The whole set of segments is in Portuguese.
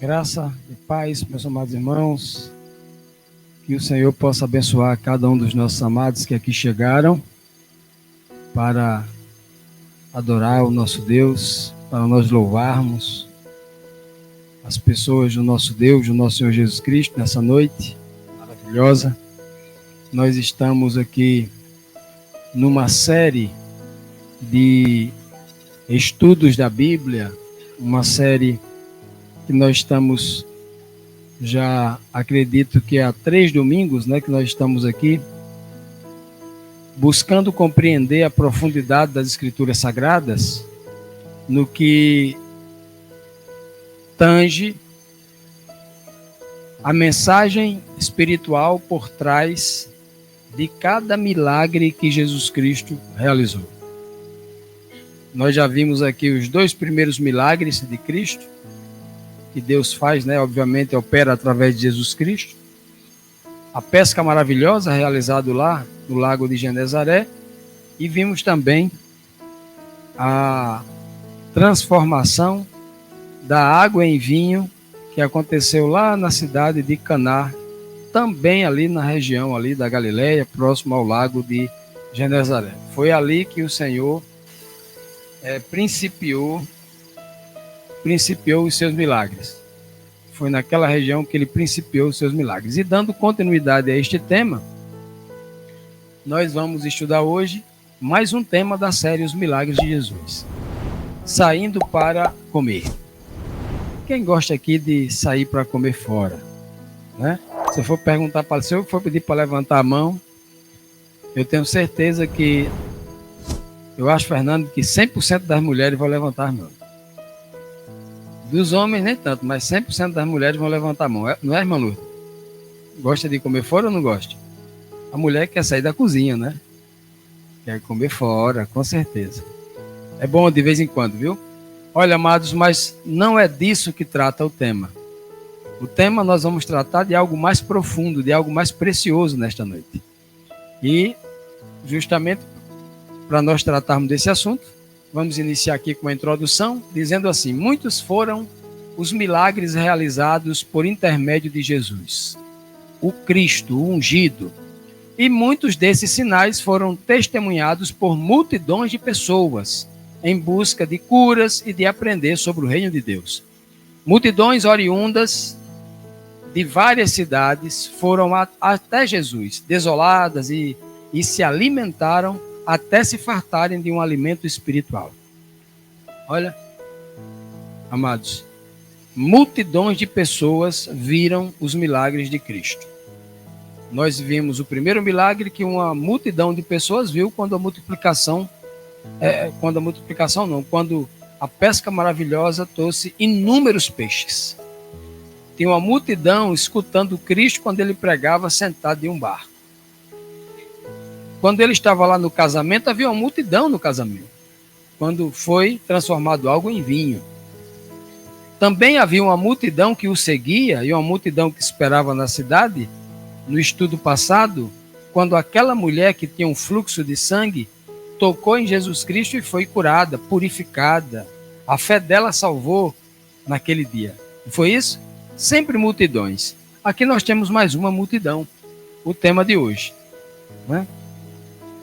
Graça e paz, meus amados irmãos, que o Senhor possa abençoar cada um dos nossos amados que aqui chegaram para adorar o nosso Deus, para nós louvarmos as pessoas do nosso Deus, do nosso Senhor Jesus Cristo, nessa noite maravilhosa. Nós estamos aqui numa série de estudos da Bíblia, uma série que nós estamos já, acredito que há 3 domingos, que nós estamos aqui, buscando compreender a profundidade das Escrituras Sagradas, no que tange a mensagem espiritual por trás de cada milagre que Jesus Cristo realizou. Nós já vimos aqui os 2 primeiros milagres de Cristo, que Deus faz, obviamente opera através de Jesus Cristo. A pesca maravilhosa realizada lá no lago de Genezaré, e vimos também a transformação da água em vinho que aconteceu lá na cidade de Caná, também ali na região ali da Galileia, próximo ao lago de Genezaré. Foi ali que o Senhor principiou os seus milagres. Foi naquela região que ele principiou os seus milagres. E dando continuidade a este tema, nós vamos estudar hoje mais um tema da série Os Milagres de Jesus. Saindo para comer. Quem gosta aqui de sair para comer fora? Se eu for perguntar para se eu for pedir para levantar a mão, eu tenho certeza que eu acho, Fernando, que 100% das mulheres vão levantar a mão. Dos homens nem tanto, mas 100% das mulheres vão levantar a mão. Não é, irmã Lourdes? Gosta de comer fora ou não gosta? A mulher quer sair da cozinha, Quer comer fora, com certeza. É bom de vez em quando, viu? Olha, amados, mas não é disso que trata o tema. O tema nós vamos tratar de algo mais profundo, de algo mais precioso nesta noite. E, justamente, para nós tratarmos desse assunto, vamos iniciar aqui com a introdução, dizendo assim: muitos foram os milagres realizados por intermédio de Jesus, o Cristo, o ungido, e muitos desses sinais foram testemunhados por multidões de pessoas em busca de curas e de aprender sobre o reino de Deus. Multidões oriundas de várias cidades foram até Jesus, desoladas e se alimentaram até se fartarem de um alimento espiritual. Olha, amados, multidões de pessoas viram os milagres de Cristo. Nós vimos o primeiro milagre que uma multidão de pessoas viu quando a pesca maravilhosa trouxe inúmeros peixes. Tinha uma multidão escutando Cristo quando ele pregava sentado em um barco. Quando ele estava lá no casamento, havia uma multidão no casamento, quando foi transformado algo em vinho. Também havia uma multidão que o seguia e uma multidão que esperava na cidade. No estudo passado, quando aquela mulher que tinha um fluxo de sangue tocou em Jesus Cristo e foi curada, purificada. A fé dela salvou naquele dia. Não foi isso? Sempre multidões. Aqui nós temos mais uma multidão, o tema de hoje,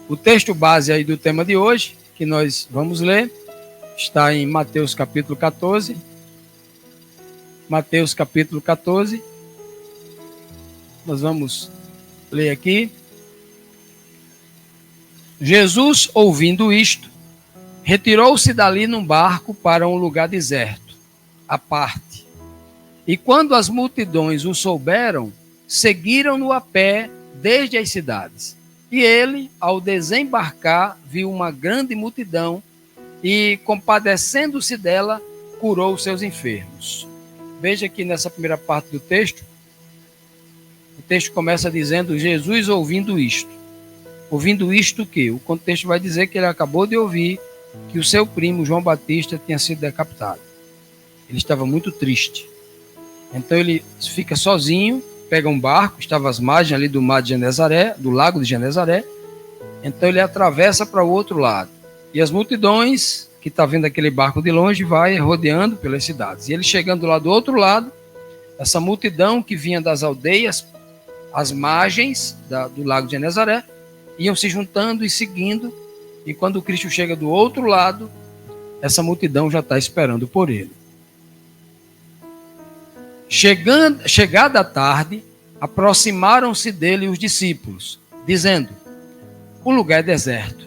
O texto base aí do tema de hoje, que nós vamos ler, está em Mateus capítulo 14. Mateus capítulo 14. Nós vamos ler aqui. Jesus, ouvindo isto, retirou-se dali num barco para um lugar deserto, à parte. E quando as multidões o souberam, seguiram-no a pé desde as cidades. E ele, ao desembarcar, viu uma grande multidão e, compadecendo-se dela, curou os seus enfermos. Veja que nessa primeira parte do texto, o texto começa dizendo: Jesus ouvindo isto. Ouvindo isto o quê? O contexto vai dizer que ele acabou de ouvir que o seu primo, João Batista, tinha sido decapitado. Ele estava muito triste. Então ele fica sozinho, pega um barco, estava às margens ali do mar de Genezaré, do lago de Genezaré. Então ele atravessa para o outro lado. E as multidões que está vendo aquele barco de longe vai rodeando pelas cidades. E ele chegando lá do outro lado, Essa multidão que vinha das aldeias, às margens do lago de Genezaré, iam se juntando e seguindo, e quando Cristo chega do outro lado, essa multidão já está esperando por ele. Chegada a tarde, aproximaram-se dele os discípulos, dizendo: o lugar é deserto,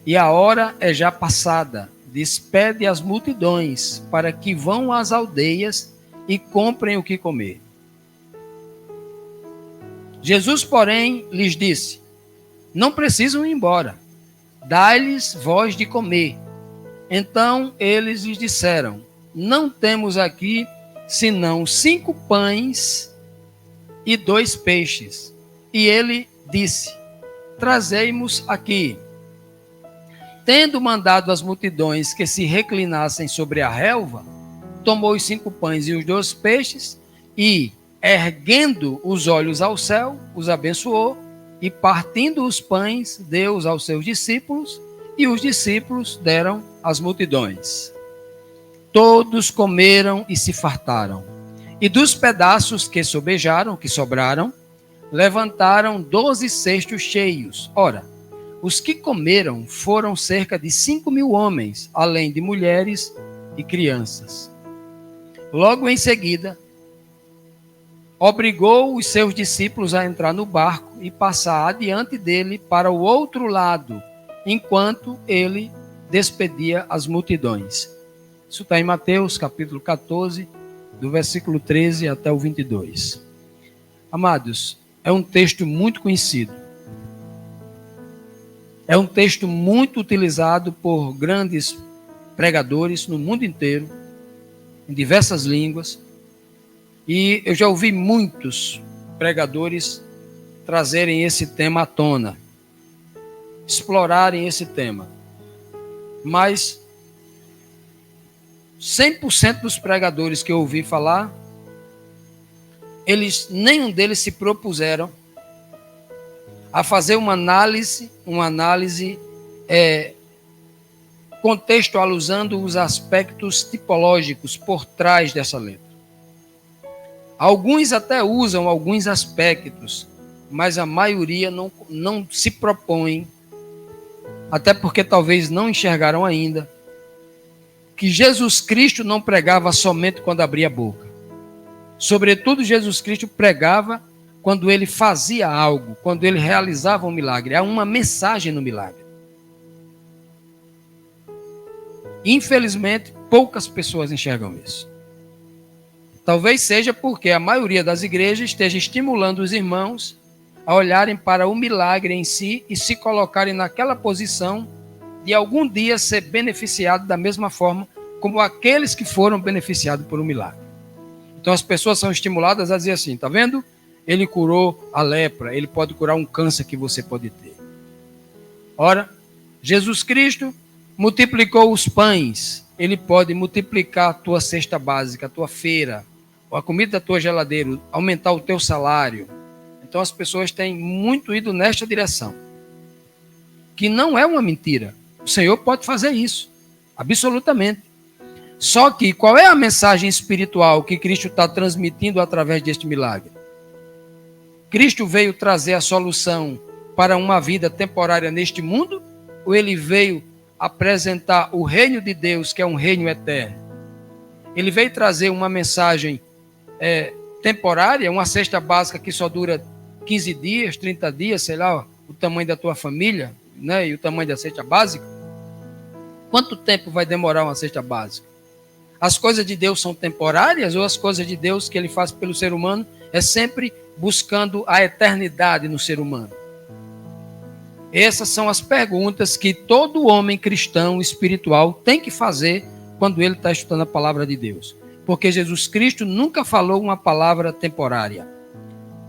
e a hora é já passada. Despede as multidões, para que vão às aldeias e comprem o que comer. Jesus, porém, lhes disse: não precisam ir embora, dai-lhes vós de comer. Então eles lhes disseram: não temos aqui senão 5 pães e 2 peixes. E ele disse: trazei-mos aqui. Tendo mandado as multidões que se reclinassem sobre a relva, tomou os 5 pães e os 2 peixes e, erguendo os olhos ao céu, os abençoou e, partindo os pães, deu-os aos seus discípulos e os discípulos deram às multidões. Todos comeram e se fartaram. E dos pedaços que sobejaram, que sobraram, levantaram 12 cestos cheios. Ora, os que comeram foram cerca de 5.000 homens, além de mulheres e crianças. Logo em seguida, obrigou os seus discípulos a entrar no barco e passar adiante dele para o outro lado, enquanto ele despedia as multidões. Isso está em Mateus, capítulo 14, do versículo 13 até o 22. Amados, é um texto muito conhecido. É um texto muito utilizado por grandes pregadores no mundo inteiro, em diversas línguas. E eu já ouvi muitos pregadores trazerem esse tema à tona, explorarem esse tema. Mas 100% dos pregadores que eu ouvi falar, nenhum deles se propuseram a fazer uma análise contextualizando os aspectos tipológicos por trás dessa letra. Alguns até usam alguns aspectos, mas a maioria não se propõe, até porque talvez não enxergaram ainda, que Jesus Cristo não pregava somente quando abria a boca. Sobretudo, Jesus Cristo pregava quando ele fazia algo, quando ele realizava um milagre. Há uma mensagem no milagre. Infelizmente, poucas pessoas enxergam isso. Talvez seja porque a maioria das igrejas esteja estimulando os irmãos a olharem para o milagre em si e se colocarem naquela posição de algum dia ser beneficiado da mesma forma como aqueles que foram beneficiados por um milagre. Então as pessoas são estimuladas a dizer assim: tá vendo? Ele curou a lepra, ele pode curar um câncer que você pode ter. Ora, Jesus Cristo multiplicou os pães, ele pode multiplicar a tua cesta básica, a tua feira, a comida da tua geladeira, aumentar o teu salário. Então as pessoas têm muito ido nesta direção, que não é uma mentira. O Senhor pode fazer isso, absolutamente. Só que qual é a mensagem espiritual que Cristo está transmitindo através deste milagre? Cristo veio trazer a solução para uma vida temporária neste mundo? Ou ele veio apresentar o reino de Deus, que é um reino eterno? Ele veio trazer uma mensagem temporária, uma cesta básica que só dura 15 dias, 30 dias, sei lá, o tamanho da tua família, né, e o tamanho da cesta básica. Quanto tempo vai demorar uma cesta básica? As coisas de Deus são temporárias ou as coisas de Deus que ele faz pelo ser humano é sempre buscando a eternidade no ser humano? Essas são as perguntas que todo homem cristão espiritual tem que fazer quando ele está estudando a palavra de Deus. Porque Jesus Cristo nunca falou uma palavra temporária.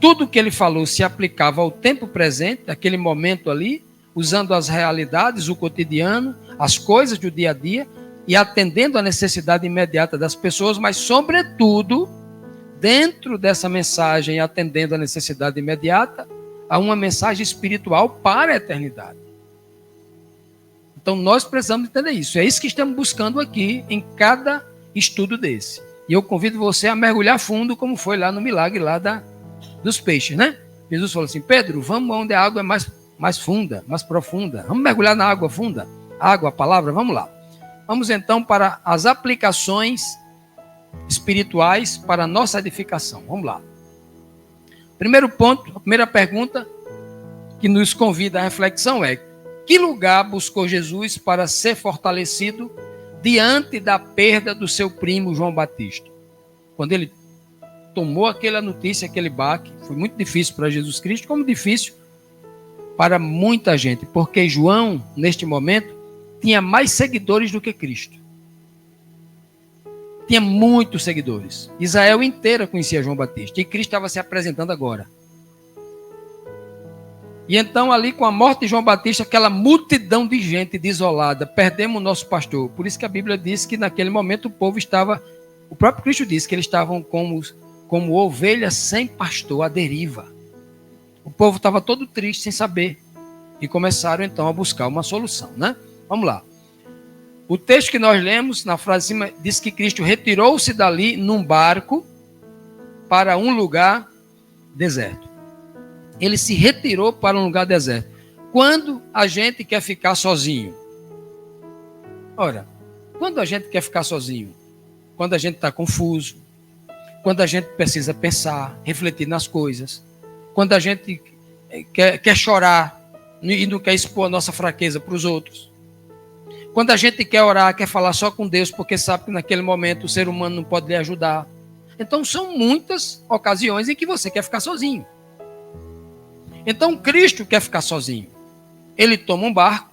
Tudo que ele falou se aplicava ao tempo presente, aquele momento ali, usando as realidades, o cotidiano, as coisas do dia a dia, e atendendo à necessidade imediata das pessoas, mas, sobretudo, dentro dessa mensagem, atendendo à necessidade imediata, há uma mensagem espiritual para a eternidade. Então, nós precisamos entender isso. É isso que estamos buscando aqui em cada estudo desse. E eu convido você a mergulhar fundo, como foi lá no milagre lá dos peixes, né? Jesus falou assim, Pedro, vamos onde a água é mais funda, mais profunda. Vamos mergulhar na água funda. Água, a palavra, vamos lá. Vamos então para as aplicações espirituais para a nossa edificação. Vamos lá. Primeiro ponto, a primeira pergunta que nos convida à reflexão é: que lugar buscou Jesus para ser fortalecido diante da perda do seu primo João Batista? Quando ele tomou aquela notícia, aquele baque, foi muito difícil para Jesus Cristo, como difícil para muita gente, porque João, neste momento, tinha mais seguidores do que Cristo. Tinha muitos seguidores. Israel inteira conhecia João Batista, e Cristo estava se apresentando agora. E então, ali com a morte de João Batista, aquela multidão de gente desolada, perdemos o nosso pastor. Por isso que a Bíblia diz que naquele momento o povo estava, o próprio Cristo disse que eles estavam como ovelhas sem pastor, à deriva. O povo estava todo triste, sem saber. E começaram então a buscar uma solução, né? Vamos lá. O texto que nós lemos, na frase de cima, diz que Cristo retirou-se dali num barco para um lugar deserto. Ele se retirou para um lugar deserto. Quando a gente quer ficar sozinho? Ora, quando a gente quer ficar sozinho? Quando a gente está confuso, quando a gente precisa pensar, refletir nas coisas, quando a gente quer chorar e não quer expor a nossa fraqueza para os outros, quando a gente quer orar, quer falar só com Deus, porque sabe que naquele momento o ser humano não pode lhe ajudar. Então são muitas ocasiões em que você quer ficar sozinho. Então Cristo quer ficar sozinho. Ele toma um barco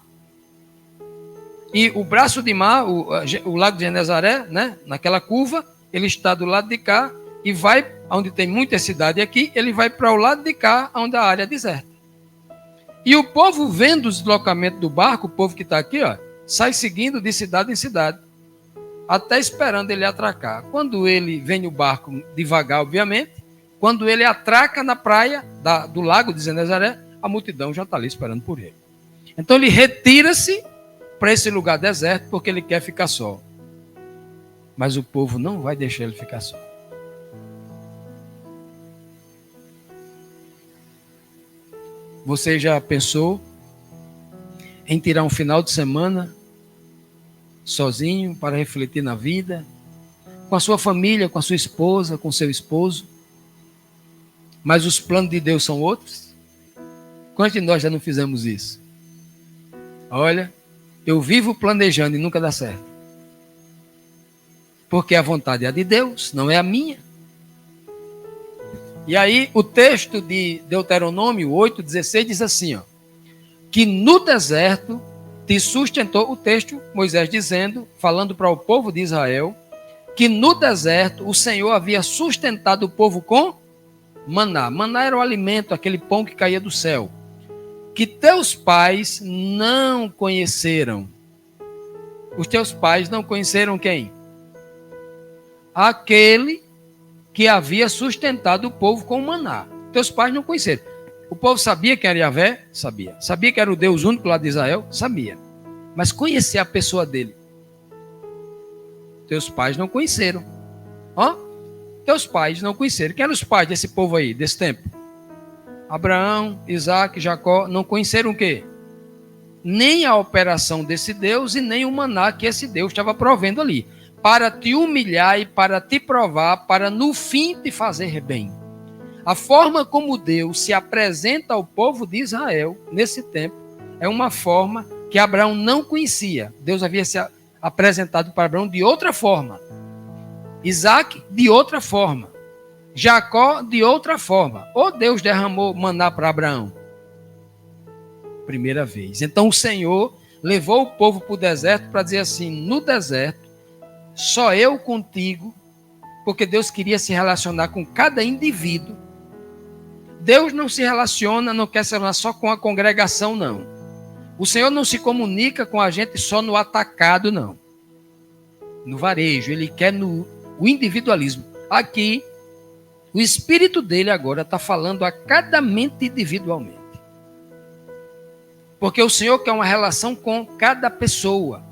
e o braço de mar, o lago de Genezaré, né, naquela curva, ele está do lado de cá e vai, onde tem muita cidade aqui, ele vai para o lado de cá, onde a área é deserta. E o povo vendo o deslocamento do barco, o povo que está aqui, ó, sai seguindo de cidade em cidade, até esperando ele atracar. Quando ele vem o barco devagar, obviamente, quando ele atraca na praia do lago de Genezaré, a multidão já está ali esperando por ele. Então ele retira-se para esse lugar deserto porque ele quer ficar só. Mas o povo não vai deixar ele ficar só. Você já pensou em tirar um final de semana sozinho para refletir na vida, com a sua família, com a sua esposa, com seu esposo? Mas os planos de Deus são outros? Quantos de nós já não fizemos isso? Olha, eu vivo planejando e nunca dá certo. Porque a vontade é a de Deus, não é a minha. E aí o texto de Deuteronômio 8,16 diz assim, ó, que no deserto te sustentou, o texto, Moisés dizendo, falando para o povo de Israel, que no deserto o Senhor havia sustentado o povo com maná. Maná era o alimento, aquele pão que caía do céu, que teus pais não conheceram. Os teus pais não conheceram quem? Aquele que havia sustentado o povo com maná. Teus pais não conheceram. O povo sabia quem era Yahvé? Sabia. Sabia que era o Deus único lá de Israel? Sabia. Mas conhecer a pessoa dele? Teus pais não conheceram. Ó, teus pais não conheceram. Quem eram os pais desse povo aí, desse tempo? Abraão, Isaac, Jacó, não conheceram o quê? Nem a operação desse Deus e nem o maná que esse Deus estava provendo ali. Para te humilhar e para te provar, para no fim te fazer bem. A forma como Deus se apresenta ao povo de Israel nesse tempo é uma forma que Abraão não conhecia. Deus havia se apresentado para Abraão de outra forma. Isaac, de outra forma. Jacó, de outra forma. Ou Deus derramou maná para Abraão? Primeira vez. Então o Senhor levou o povo para o deserto para dizer assim, no deserto, só eu contigo, porque Deus queria se relacionar com cada indivíduo. Deus não se relaciona, não quer se relacionar só com a congregação, não. O Senhor não se comunica com a gente só no atacado, não. No varejo, Ele quer o individualismo. Aqui, o Espírito dele agora está falando a cada mente individualmente. Porque o Senhor quer uma relação com cada pessoa.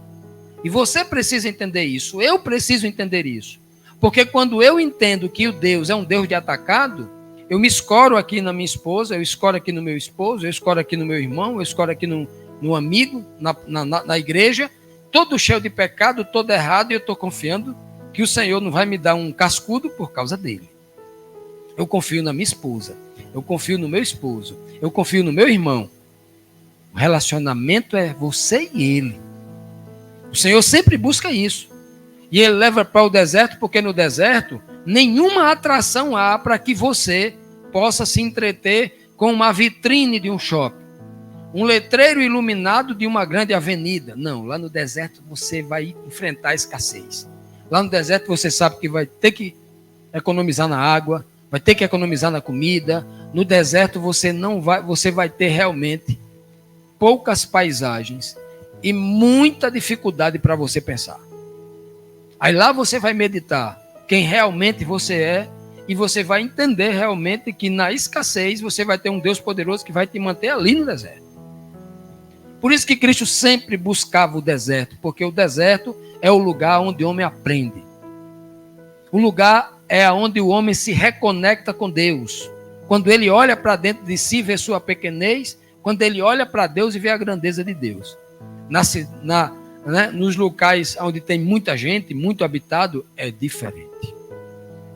E você precisa entender isso. Eu preciso entender isso. Porque quando eu entendo que o Deus é um Deus de atacado, eu me escoro aqui na minha esposa, eu escoro aqui no meu esposo, eu escoro aqui no meu irmão, eu escoro aqui no amigo, na igreja, todo cheio de pecado, todo errado, e eu estou confiando que o Senhor não vai me dar um cascudo por causa dele. Eu confio na minha esposa, eu confio no meu esposo, eu confio no meu irmão. O relacionamento é você e ele. O Senhor sempre busca isso. E ele leva para o deserto, porque no deserto nenhuma atração há para que você possa se entreter com uma vitrine de um shopping, um letreiro iluminado de uma grande avenida. Não, lá no deserto você vai enfrentar a escassez. Lá no deserto você sabe que vai ter que economizar na água, vai ter que economizar na comida. No deserto você vai ter realmente poucas paisagens e muita dificuldade para você pensar. Aí lá você vai meditar quem realmente você é e você vai entender realmente que na escassez você vai ter um Deus poderoso que vai te manter ali no deserto. Por isso que Cristo sempre buscava o deserto, porque o deserto é o lugar onde o homem aprende. O lugar é onde o homem se reconecta com Deus. Quando ele olha para dentro de si, vê sua pequenez, quando ele olha para Deus e vê a grandeza de Deus. Nos locais onde tem muita gente, muito habitado, é diferente.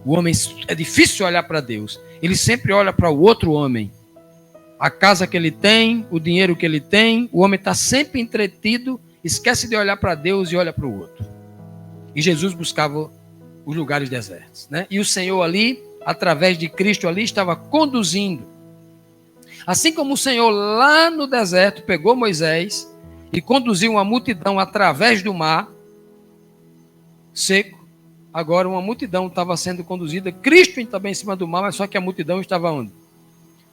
O homem, é difícil olhar para Deus. Ele sempre olha para o outro homem. A casa que ele tem, o dinheiro que ele tem, o homem está sempre entretido, esquece de olhar para Deus e olha para o outro. E Jesus buscava os lugares desertos, né? E o Senhor ali, através de Cristo ali, estava conduzindo. Assim como o Senhor lá no deserto pegou Moisés e conduziu uma multidão através do mar seco, agora uma multidão estava sendo conduzida, Cristo também em cima do mar, mas só que a multidão estava onde?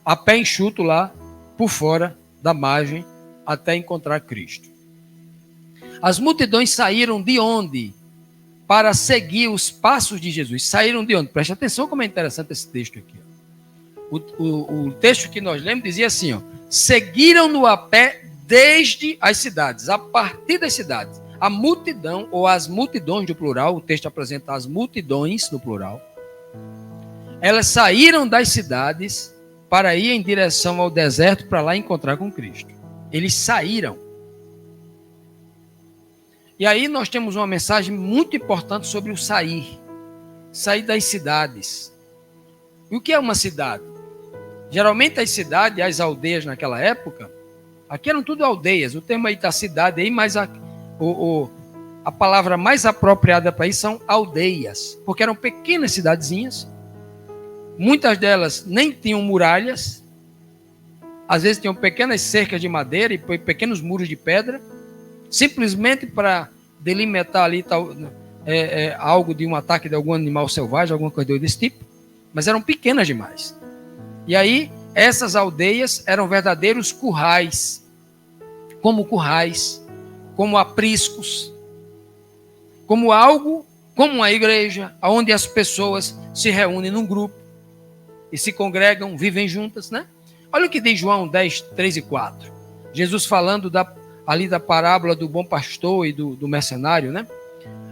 A pé enxuto lá, por fora da margem, até encontrar Cristo. As multidões saíram de onde? Para seguir os passos de Jesus. Saíram de onde? Preste atenção como é interessante esse texto aqui. O texto que nós lemos dizia assim, ó, seguiram-no a pé desde as cidades, a partir das cidades. A multidão, ou as multidões no plural, o texto apresenta as multidões no plural, elas saíram das cidades para ir em direção ao deserto para lá encontrar com Cristo. Eles saíram. E aí nós temos uma mensagem muito importante sobre o sair. Sair das cidades. E o que é uma cidade? Geralmente as cidades, as aldeias naquela época, aqui eram tudo aldeias. O termo aí da cidade, aí, mas a palavra mais apropriada para isso são aldeias. Porque eram pequenas cidadezinhas. Muitas delas nem tinham muralhas. Às vezes tinham pequenas cercas de madeira e pequenos muros de pedra. Simplesmente para delimitar ali algo de um ataque de algum animal selvagem, alguma coisa desse tipo. Mas eram pequenas demais. E aí, essas aldeias eram verdadeiros currais, como apriscos, como algo, como uma igreja, onde as pessoas se reúnem num grupo e se congregam, vivem juntas, né? Olha o que diz João 10, 3 e 4. Jesus falando ali da parábola do bom pastor e do mercenário, né?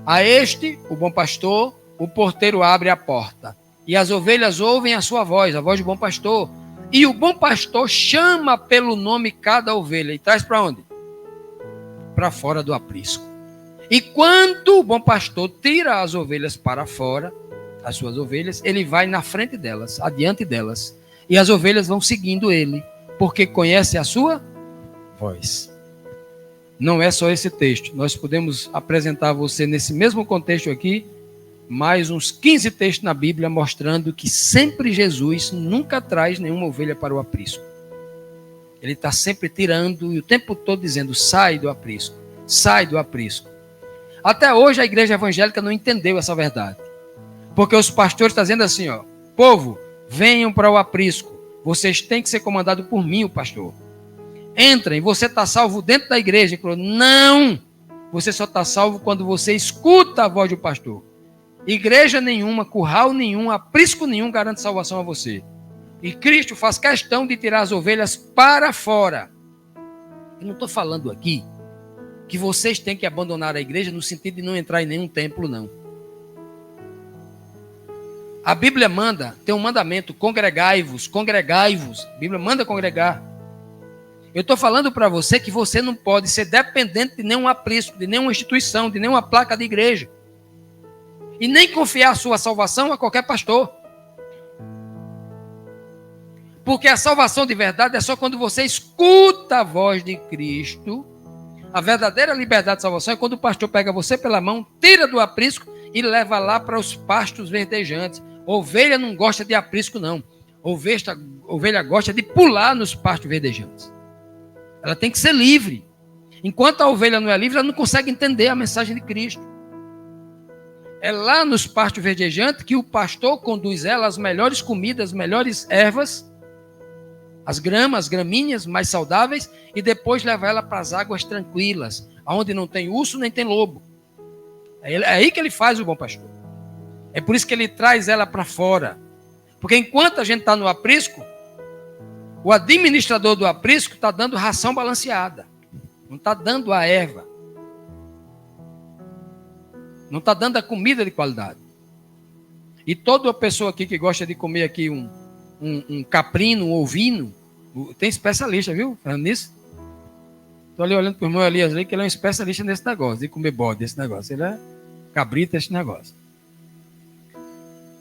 A este, o bom pastor, o porteiro abre a porta. E as ovelhas ouvem a sua voz, a voz do bom pastor. E o bom pastor chama pelo nome cada ovelha. E traz para onde? Para fora do aprisco. E quando o bom pastor tira as ovelhas para fora, as suas ovelhas, ele vai na frente delas, adiante delas. E as ovelhas vão seguindo ele, porque conhece a sua voz. Não é só esse texto. Nós podemos apresentar a você nesse mesmo contexto aqui, mais uns 15 textos na Bíblia mostrando que sempre Jesus nunca traz nenhuma ovelha para o aprisco. Ele está sempre tirando e o tempo todo dizendo, sai do aprisco, sai do aprisco. Até hoje a igreja evangélica não entendeu essa verdade. Porque os pastores estão dizendo assim, ó, povo, venham para o aprisco. Vocês têm que ser comandados por mim, o pastor. Entrem, você está salvo dentro da igreja. Ele falou, não, você só está salvo quando você escuta a voz do pastor. Igreja nenhuma, curral nenhum, aprisco nenhum garante salvação a você. E Cristo faz questão de tirar as ovelhas para fora. Eu não estou falando aqui que vocês têm que abandonar a igreja no sentido de não entrar em nenhum templo, não. A Bíblia manda, tem um mandamento, congregai-vos, congregai-vos. A Bíblia manda congregar. Eu estou falando para você que você não pode ser dependente de nenhum aprisco, de nenhuma instituição, de nenhuma placa de igreja. E nem confiar a sua salvação a qualquer pastor. Porque a salvação de verdade é só quando você escuta a voz de Cristo. A verdadeira liberdade de salvação é quando o pastor pega você pela mão, tira do aprisco e leva lá para os pastos verdejantes. Ovelha não gosta de aprisco, não. Ovelha gosta de pular nos pastos verdejantes. Ela tem que ser livre. Enquanto a ovelha não é livre, ela não consegue entender a mensagem de Cristo. É lá nos pastos verdejantes que o pastor conduz ela às melhores comidas, as melhores ervas, as gramas, as gramíneas mais saudáveis, e depois leva ela para as águas tranquilas, onde não tem urso nem tem lobo. É aí que ele faz o bom pastor. É por isso que ele traz ela para fora. Porque enquanto a gente está no aprisco, o administrador do aprisco está dando ração balanceada. Não está dando a erva. Não está dando a comida de qualidade. E toda pessoa aqui que gosta de comer aqui um caprino, um ovino, tem especialista, viu? Falando nisso. Estou ali olhando para o irmão Elias ali, que ele é um especialista nesse negócio, de comer bode, esse negócio. Ele é cabrito, esse negócio.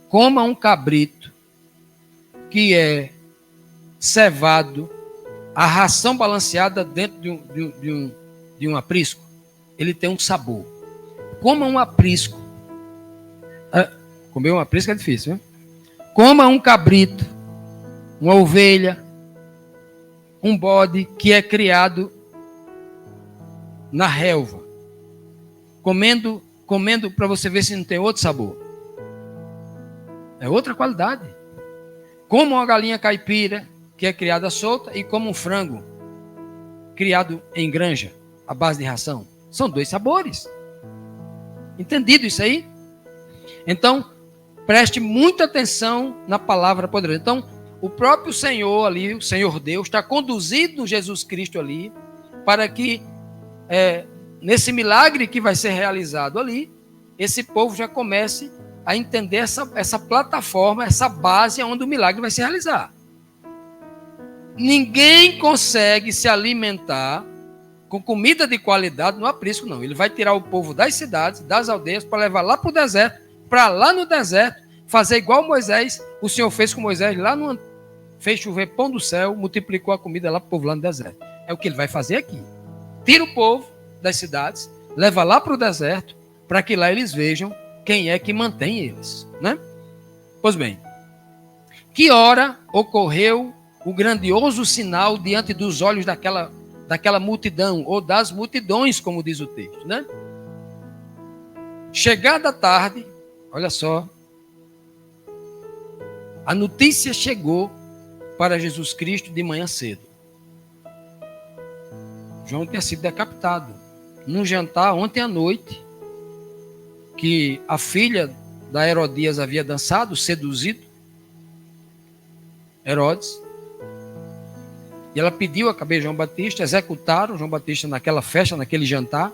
Coma um cabrito que é cevado, a ração balanceada dentro de um aprisco, ele tem um sabor. Coma um aprisco. Comer um aprisco é difícil, né? Coma um cabrito, uma ovelha, um bode que é criado na relva. Comendo para você ver se não tem outro sabor. É outra qualidade. Como uma galinha caipira, que é criada solta, e como um frango criado em granja, à base de ração. São dois sabores. Entendido isso aí? Então, preste muita atenção na palavra poderosa. Então, o próprio Senhor ali, o Senhor Deus, está conduzindo Jesus Cristo ali, para que, nesse milagre que vai ser realizado ali, esse povo já comece a entender essa plataforma, essa base onde o milagre vai se realizar. Ninguém consegue se alimentar com comida de qualidade no aprisco, não. Ele vai tirar o povo das cidades, das aldeias, para levar lá para o deserto, para lá no deserto, fazer igual Moisés. O Senhor fez com Moisés lá fez chover pão do céu, multiplicou a comida lá para o povo lá no deserto. É o que ele vai fazer aqui. Tira o povo das cidades, leva lá para o deserto, para que lá eles vejam quem é que mantém eles, né? Pois bem, que hora ocorreu o grandioso sinal diante dos olhos daquela multidão, ou das multidões, como diz o texto, né? Chegada a tarde, olha só, a notícia chegou para Jesus Cristo de manhã cedo. João tinha sido decapitado num jantar ontem à noite, que a filha da Herodias havia dançado, seduzido Herodes, e ela pediu a cabeça de João Batista, executaram João Batista naquela festa, naquele jantar.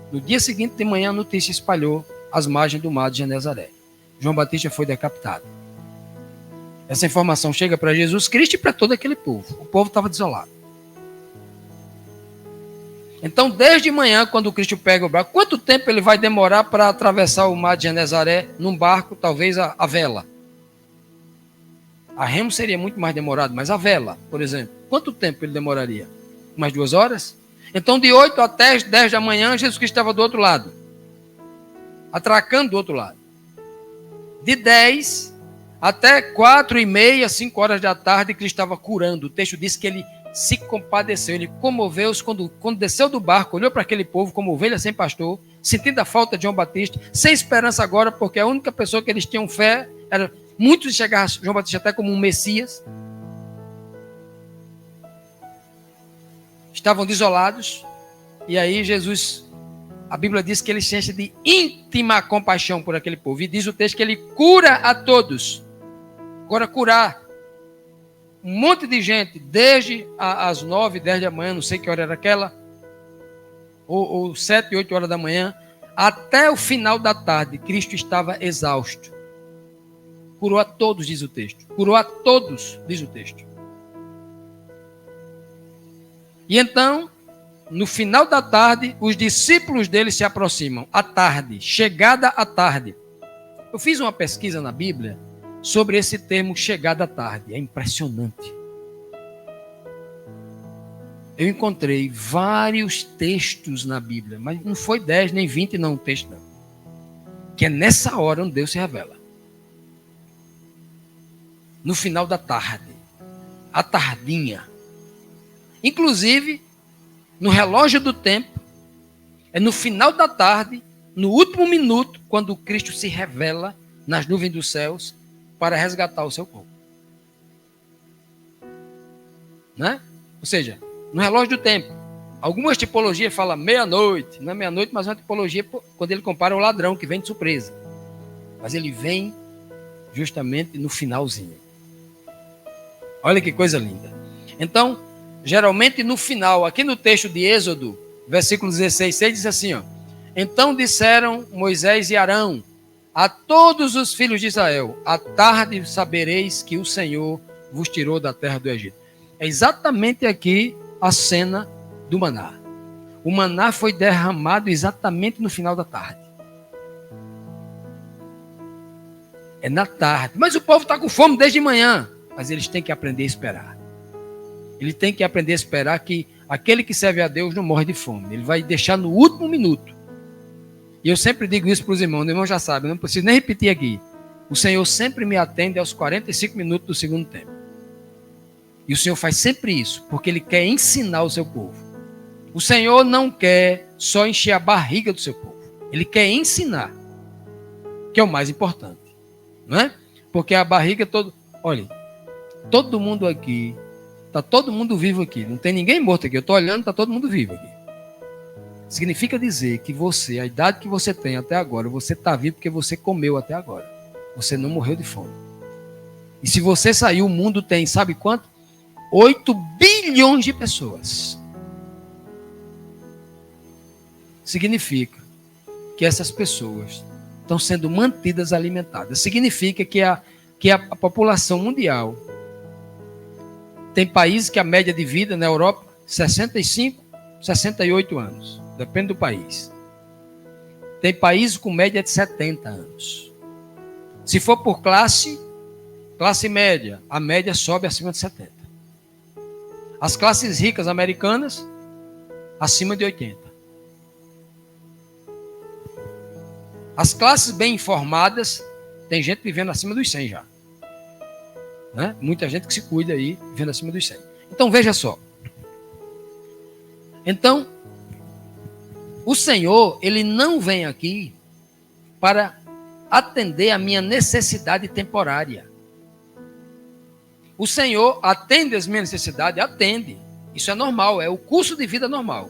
No dia seguinte de manhã a notícia espalhou às margens do mar de Genezaré. João Batista foi decapitado. Essa informação chega para Jesus Cristo e para todo aquele povo. O povo estava desolado. Então, desde manhã, quando o Cristo pega o barco, quanto tempo ele vai demorar para atravessar o mar de Genezaré num barco, talvez a vela? A remo seria muito mais demorado, mas a vela, por exemplo, quanto tempo ele demoraria? Umas 2 horas? Então, de 8 até 10 da manhã, Jesus Cristo estava do outro lado, atracando do outro lado. De 10 até 4h30, 5 horas da tarde, Cristo estava curando. O texto diz que ele se compadeceu, ele comoveu-se quando desceu do barco, olhou para aquele povo como ovelha sem pastor, sentindo a falta de João Batista, sem esperança agora, porque a única pessoa que eles tinham fé era... Muitos enxergaram João Batista até como um Messias. Estavam desolados. E aí Jesus, a Bíblia diz que ele se enche de íntima compaixão por aquele povo. E diz o texto que ele cura a todos. Agora, curar um monte de gente, desde as 9, 10 da manhã, não sei que hora era aquela, ou 7, 8 horas da manhã, até o final da tarde, Cristo estava exausto. Curou a todos, diz o texto. Curou a todos, diz o texto. E então, no final da tarde, os discípulos dele se aproximam. À tarde, chegada à tarde. Eu fiz uma pesquisa na Bíblia sobre esse termo chegada à tarde. É impressionante. Eu encontrei vários textos na Bíblia, mas não foi 10 nem 20 não, o texto não. Que é nessa hora onde Deus se revela. No final da tarde. À tardinha. Inclusive, no relógio do tempo, é no final da tarde, no último minuto, quando Cristo se revela nas nuvens dos céus para resgatar o seu corpo. Né? Ou seja, no relógio do tempo. Algumas tipologias falam meia-noite. Não é meia-noite, mas é uma tipologia quando ele compara o ladrão, que vem de surpresa. Mas ele vem justamente no finalzinho. Olha que coisa linda. Então, geralmente no final, aqui no texto de Êxodo, versículo 16, 6, diz assim, ó. Então disseram Moisés e Arão a todos os filhos de Israel, à tarde sabereis que o Senhor vos tirou da terra do Egito. É exatamente aqui a cena do maná. O maná foi derramado exatamente no final da tarde. É na tarde. Mas o povo está com fome desde manhã. Mas eles têm que aprender a esperar. Ele tem que aprender a esperar que aquele que serve a Deus não morre de fome. Ele vai deixar no último minuto. E eu sempre digo isso para os irmãos. Os irmãos já sabem, não preciso nem repetir aqui. O Senhor sempre me atende aos 45 minutos do segundo tempo. E o Senhor faz sempre isso, porque Ele quer ensinar o seu povo. O Senhor não quer só encher a barriga do seu povo. Ele quer ensinar, que é o mais importante. Não é? Porque a barriga todo... Olha, todo mundo aqui, está todo mundo vivo aqui. Não tem ninguém morto aqui. Eu estou olhando, está todo mundo vivo aqui. Significa dizer que você, a idade que você tem até agora, você está vivo porque você comeu até agora. Você não morreu de fome. E se você sair, o mundo tem, sabe quanto? 8 bilhões de pessoas. Significa que essas pessoas estão sendo mantidas alimentadas. Significa que a população mundial tem países que a média de vida na Europa 65, 68 anos. Depende do país. Tem países com média de 70 anos. Se for por classe média, a média sobe acima de 70. As classes ricas americanas, acima de 80. As classes bem informadas, tem gente vivendo acima dos 100 já. Né? Muita gente que se cuida aí, vivendo acima dos 100. Então, veja só. Então, o Senhor, Ele não vem aqui para atender a minha necessidade temporária. O Senhor atende as minhas necessidades? Atende. Isso é normal, é o curso de vida normal.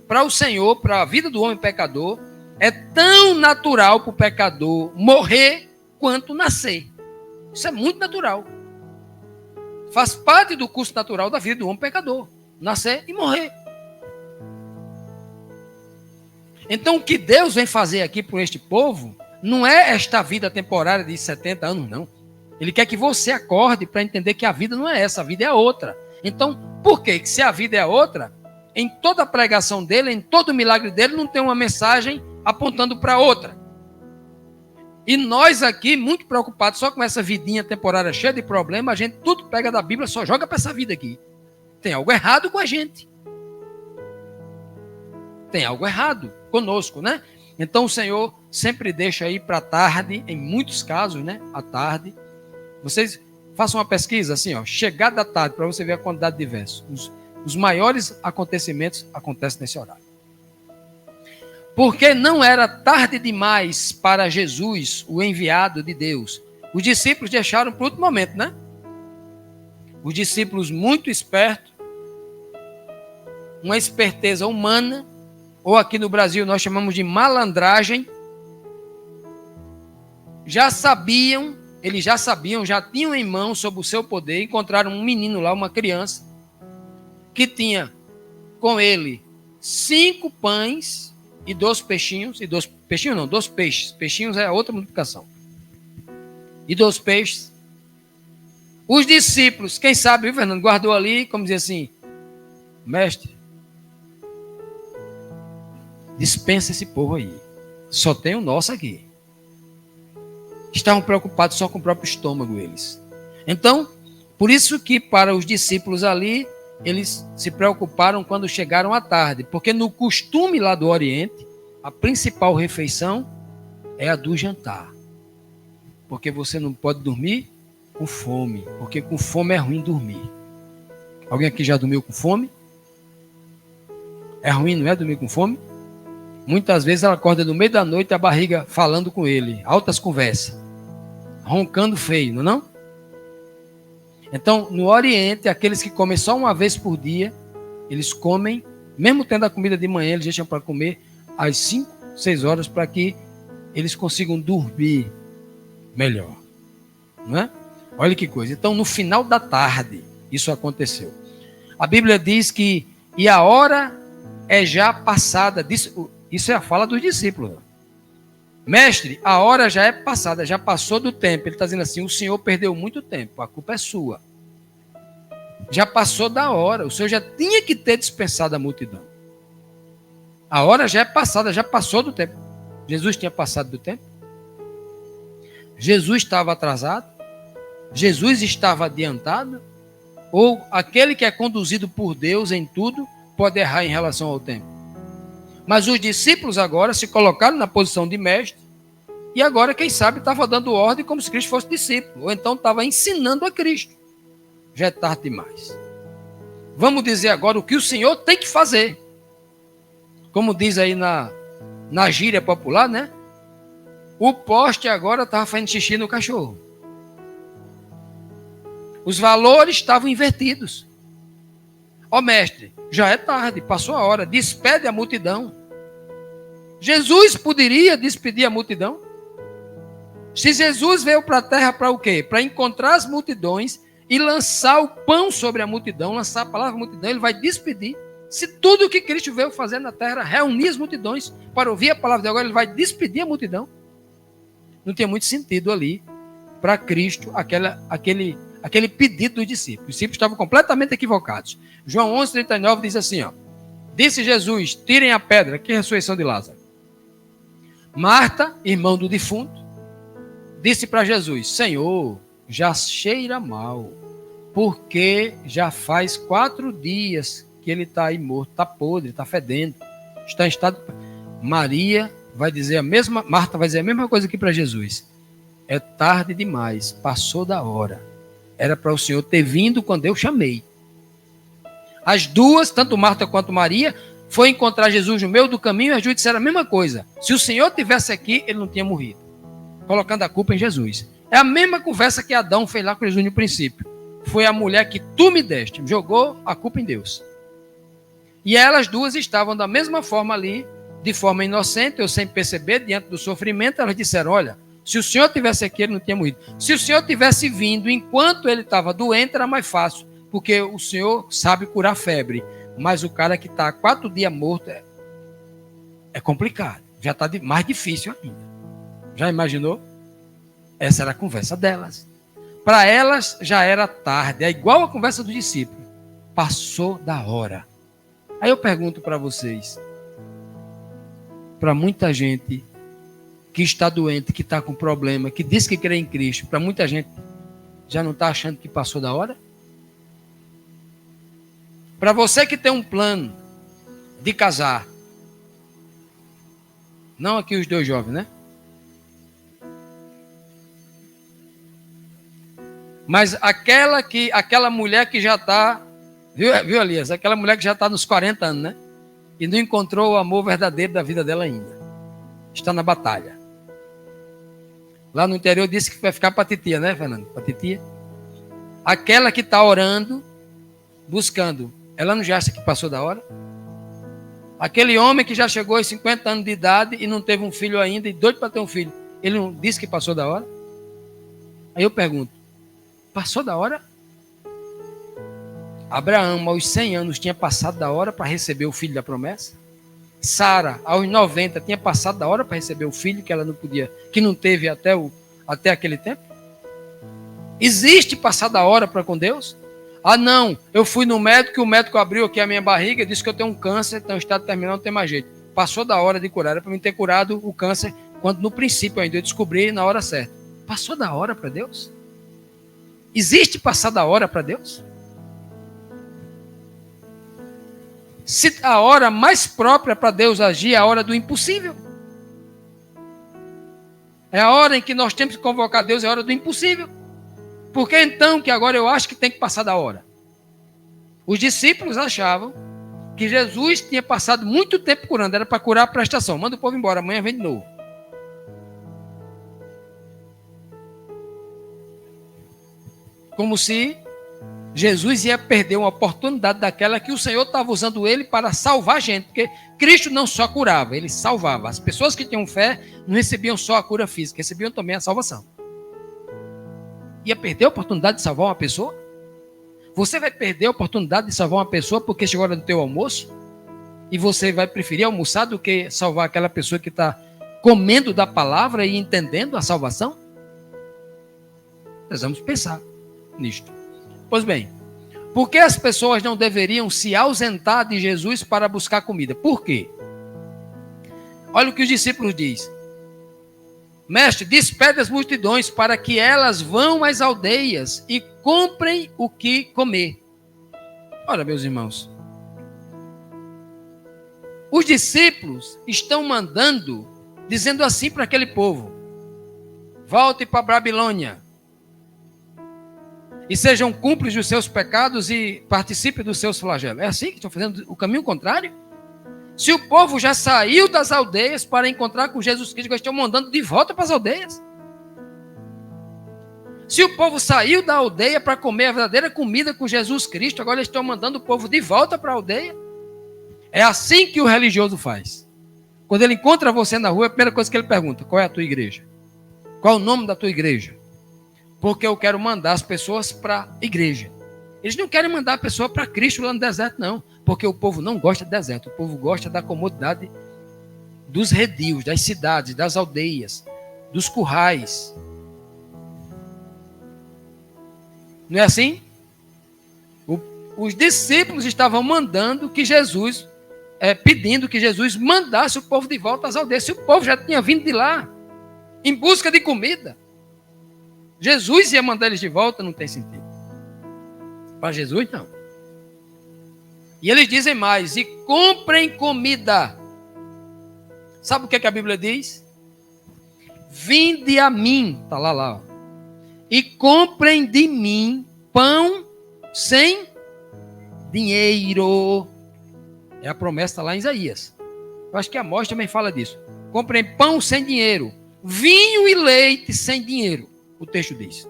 Para o Senhor, para a vida do homem pecador, é tão natural para o pecador morrer quanto nascer. Isso é muito natural. Faz parte do curso natural da vida do homem pecador. Nascer e morrer. Então, o que Deus vem fazer aqui por este povo, não é esta vida temporária de 70 anos, não. Ele quer que você acorde para entender que a vida não é essa, a vida é a outra. Então, por quê? Que se a vida é a outra, em toda a pregação dele, em todo o milagre dele, não tem uma mensagem apontando para outra. E nós aqui, muito preocupados só com essa vidinha temporária cheia de problemas, a gente tudo pega da Bíblia, só joga para essa vida aqui. Tem algo errado com a gente. Tem algo errado conosco, né? Então o Senhor sempre deixa aí para a tarde, em muitos casos, né? À tarde. Vocês façam uma pesquisa assim, ó, chegada da tarde, para você ver a quantidade de versos. Os maiores acontecimentos acontecem nesse horário. Porque não era tarde demais para Jesus, o enviado de Deus. Os discípulos deixaram para o último momento, né? Os discípulos muito espertos, uma esperteza humana, ou aqui no Brasil nós chamamos de malandragem, eles já sabiam, já tinham em mão sob o seu poder, encontraram um menino lá, uma criança, que tinha com ele 5 pães e 2 peixinhos, 2 peixes. Peixinhos é outra multiplicação. e 2 peixes. Os discípulos, quem sabe, viu, Fernando, guardou ali, como dizer assim, mestre, dispensa esse povo aí. Só tem o nosso aqui. Estavam preocupados só com o próprio estômago eles. Então, por isso que para os discípulos ali, eles se preocuparam quando chegaram à tarde. Porque no costume lá do Oriente, a principal refeição é a do jantar. Porque você não pode dormir com fome. Porque com fome é ruim dormir. Alguém aqui já dormiu com fome? É ruim, não é, dormir com fome? Muitas vezes ela acorda no meio da noite, a barriga falando com ele. Altas conversas. Roncando feio, não é não? Então, no Oriente, aqueles que comem só uma vez por dia, eles comem, mesmo tendo a comida de manhã, eles deixam para comer às 5, 6 horas, para que eles consigam dormir melhor. Não é? Olha que coisa. Então, no final da tarde, isso aconteceu. A Bíblia diz que, e a hora é já passada. Isso é a fala dos discípulos. Mestre, a hora já é passada, já passou do tempo. Ele está dizendo assim, o Senhor perdeu muito tempo, a culpa é sua. Já passou da hora, o Senhor já tinha que ter dispensado a multidão. A hora já é passada, já passou do tempo. Jesus tinha passado do tempo? Jesus estava atrasado? Jesus estava adiantado? Ou aquele que é conduzido por Deus em tudo pode errar em relação ao tempo? Mas os discípulos agora se colocaram na posição de mestre e agora, quem sabe, estava dando ordem como se Cristo fosse discípulo. Ou então estava ensinando a Cristo. Já é tarde demais. Vamos dizer agora o que o Senhor tem que fazer. Como diz aí na gíria popular, né? O poste agora estava fazendo xixi no cachorro. Os valores estavam invertidos. Ó mestre, já é tarde, passou a hora, despede a multidão. Jesus poderia despedir a multidão? Se Jesus veio para a terra para o quê? Para encontrar as multidões e lançar o pão sobre a multidão, lançar a palavra à multidão, ele vai despedir. Se tudo o que Cristo veio fazer na terra era reunir as multidões para ouvir a palavra de agora, ele vai despedir a multidão. Não tem muito sentido ali para Cristo aquele pedido dos discípulos. Os discípulos estavam completamente equivocados. João 11:39 diz assim, ó, disse Jesus, tirem a pedra, que é a ressurreição de Lázaro. Marta, irmão do defunto, disse para Jesus, Senhor, já cheira mal, porque já faz 4 dias que ele está aí morto, está podre, está fedendo, está em estado... Marta vai dizer a mesma coisa aqui para Jesus. É tarde demais, passou da hora. Era para o Senhor ter vindo quando eu chamei. As duas, tanto Marta quanto Maria, foi encontrar Jesus no meio do caminho e as duas disseram a mesma coisa. Se o Senhor tivesse aqui, ele não tinha morrido. Colocando a culpa em Jesus. É a mesma conversa que Adão fez lá com Jesus no princípio. Foi a mulher que tu me deste, jogou a culpa em Deus. E elas duas estavam da mesma forma ali, de forma inocente, eu sem perceber, diante do sofrimento, elas disseram, olha, se o Senhor tivesse aqui, ele não tinha morrido. Se o Senhor tivesse vindo enquanto ele estava doente, era mais fácil, porque o Senhor sabe curar febre. Mas o cara que está há 4 dias morto é complicado. Já está mais difícil ainda. Já imaginou? Essa era a conversa delas. Para elas já era tarde. É igual a conversa do discípulo. Passou da hora. Aí eu pergunto para vocês. Para muita gente que está doente, que está com problema, que diz que crê em Cristo, para muita gente já não está achando que passou da hora? Para você que tem um plano de casar, não aqui os 2 jovens, né? Mas aquela mulher que já está, viu, Elias? Aquela mulher que já está nos 40 anos, né? E não encontrou o amor verdadeiro da vida dela ainda. Está na batalha. Lá no interior disse que vai ficar para titia, né, Fernando? Para titia. Aquela que está orando, buscando, ela não já acha que passou da hora? Aquele homem que já chegou aos 50 anos de idade e não teve um filho ainda, e doido para ter um filho, ele não disse que passou da hora? Aí eu pergunto, passou da hora? Abraão, aos 100 anos, tinha passado da hora para receber o filho da promessa? Sara, aos 90, tinha passado da hora para receber o filho que ela não podia, que não teve até aquele tempo? Existe passar da hora para com Deus? Ah, não, eu fui no médico e o médico abriu aqui a minha barriga e disse que eu tenho um câncer, então estado terminal, não tem mais jeito. Passou da hora de curar, era para mim ter curado o câncer, quando no princípio ainda eu descobri na hora certa. Passou da hora para Deus? Existe passar da hora para Deus? Se a hora mais própria para Deus agir é a hora do impossível. É a hora em que nós temos que convocar Deus, é a hora do impossível. Por que então que agora eu acho que tem que passar da hora? Os discípulos achavam que Jesus tinha passado muito tempo curando, era para curar a prestação. Manda o povo embora, amanhã vem de novo. Como se Jesus ia perder uma oportunidade daquela que o Senhor estava usando ele para salvar a gente. Porque Cristo não só curava, ele salvava. As pessoas que tinham fé não recebiam só a cura física, recebiam também a salvação. Ia perder a oportunidade de salvar uma pessoa? Você vai perder a oportunidade de salvar uma pessoa porque chegou a hora do teu almoço? E você vai preferir almoçar do que salvar aquela pessoa que está comendo da palavra e entendendo a salvação? Nós vamos pensar nisto. Pois bem, por que as pessoas não deveriam se ausentar de Jesus para buscar comida? Por quê? Olha o que os discípulos dizem. Mestre, despede as multidões para que elas vão às aldeias e comprem o que comer. Ora, meus irmãos, os discípulos estão mandando, dizendo assim para aquele povo: volte para a Babilônia e sejam cúmplices dos seus pecados e participem dos seus flagelos. É assim que estão fazendo o caminho contrário? Se o povo já saiu das aldeias para encontrar com Jesus Cristo, eles estão mandando de volta para as aldeias. Se o povo saiu da aldeia para comer a verdadeira comida com Jesus Cristo, agora eles estão mandando o povo de volta para a aldeia. É assim que o religioso faz. Quando ele encontra você na rua, a primeira coisa que ele pergunta: qual é a tua igreja? Qual é o nome da tua igreja? Porque eu quero mandar as pessoas para a igreja. Eles não querem mandar a pessoa para Cristo lá no deserto, não. Porque o povo não gosta de deserto. O povo gosta da comodidade dos redios, das cidades, das aldeias, dos currais. Não é assim? Os discípulos estavam mandando que Jesus, pedindo que Jesus mandasse o povo de volta às aldeias. Se o povo já tinha vindo de lá, em busca de comida, Jesus ia mandar eles de volta, não tem sentido. Para Jesus, não. E eles dizem mais: e comprem comida. Sabe o que a Bíblia diz? Vinde a mim, está lá, ó, e comprem de mim pão sem dinheiro. É a promessa lá em Isaías. Eu acho que Amós também fala disso. Comprem pão sem dinheiro, vinho e leite sem dinheiro. O texto diz.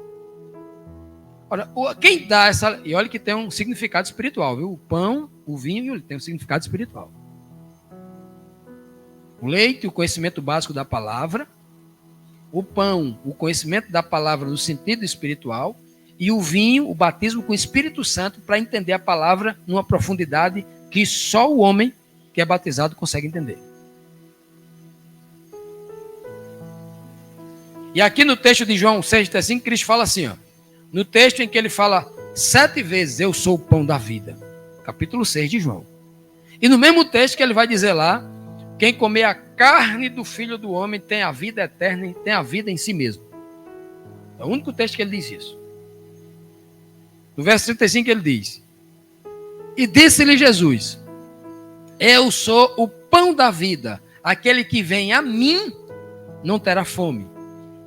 Ora, quem dá essa... E olha que tem um significado espiritual, viu? O pão, o vinho, tem um significado espiritual. O leite, o conhecimento básico da palavra. O pão, o conhecimento da palavra no sentido espiritual. E o vinho, o batismo com o Espírito Santo, para entender a palavra numa profundidade que só o homem que é batizado consegue entender. E aqui no texto de João 6,35, Cristo fala assim, ó. No texto em que ele fala 7 vezes, eu sou o pão da vida. Capítulo 6 de João. E no mesmo texto que ele vai dizer lá, quem comer a carne do Filho do Homem tem a vida eterna e tem a vida em si mesmo. É o único texto que ele diz isso. No verso 35 ele diz: e disse-lhe Jesus: eu sou o pão da vida. Aquele que vem a mim não terá fome.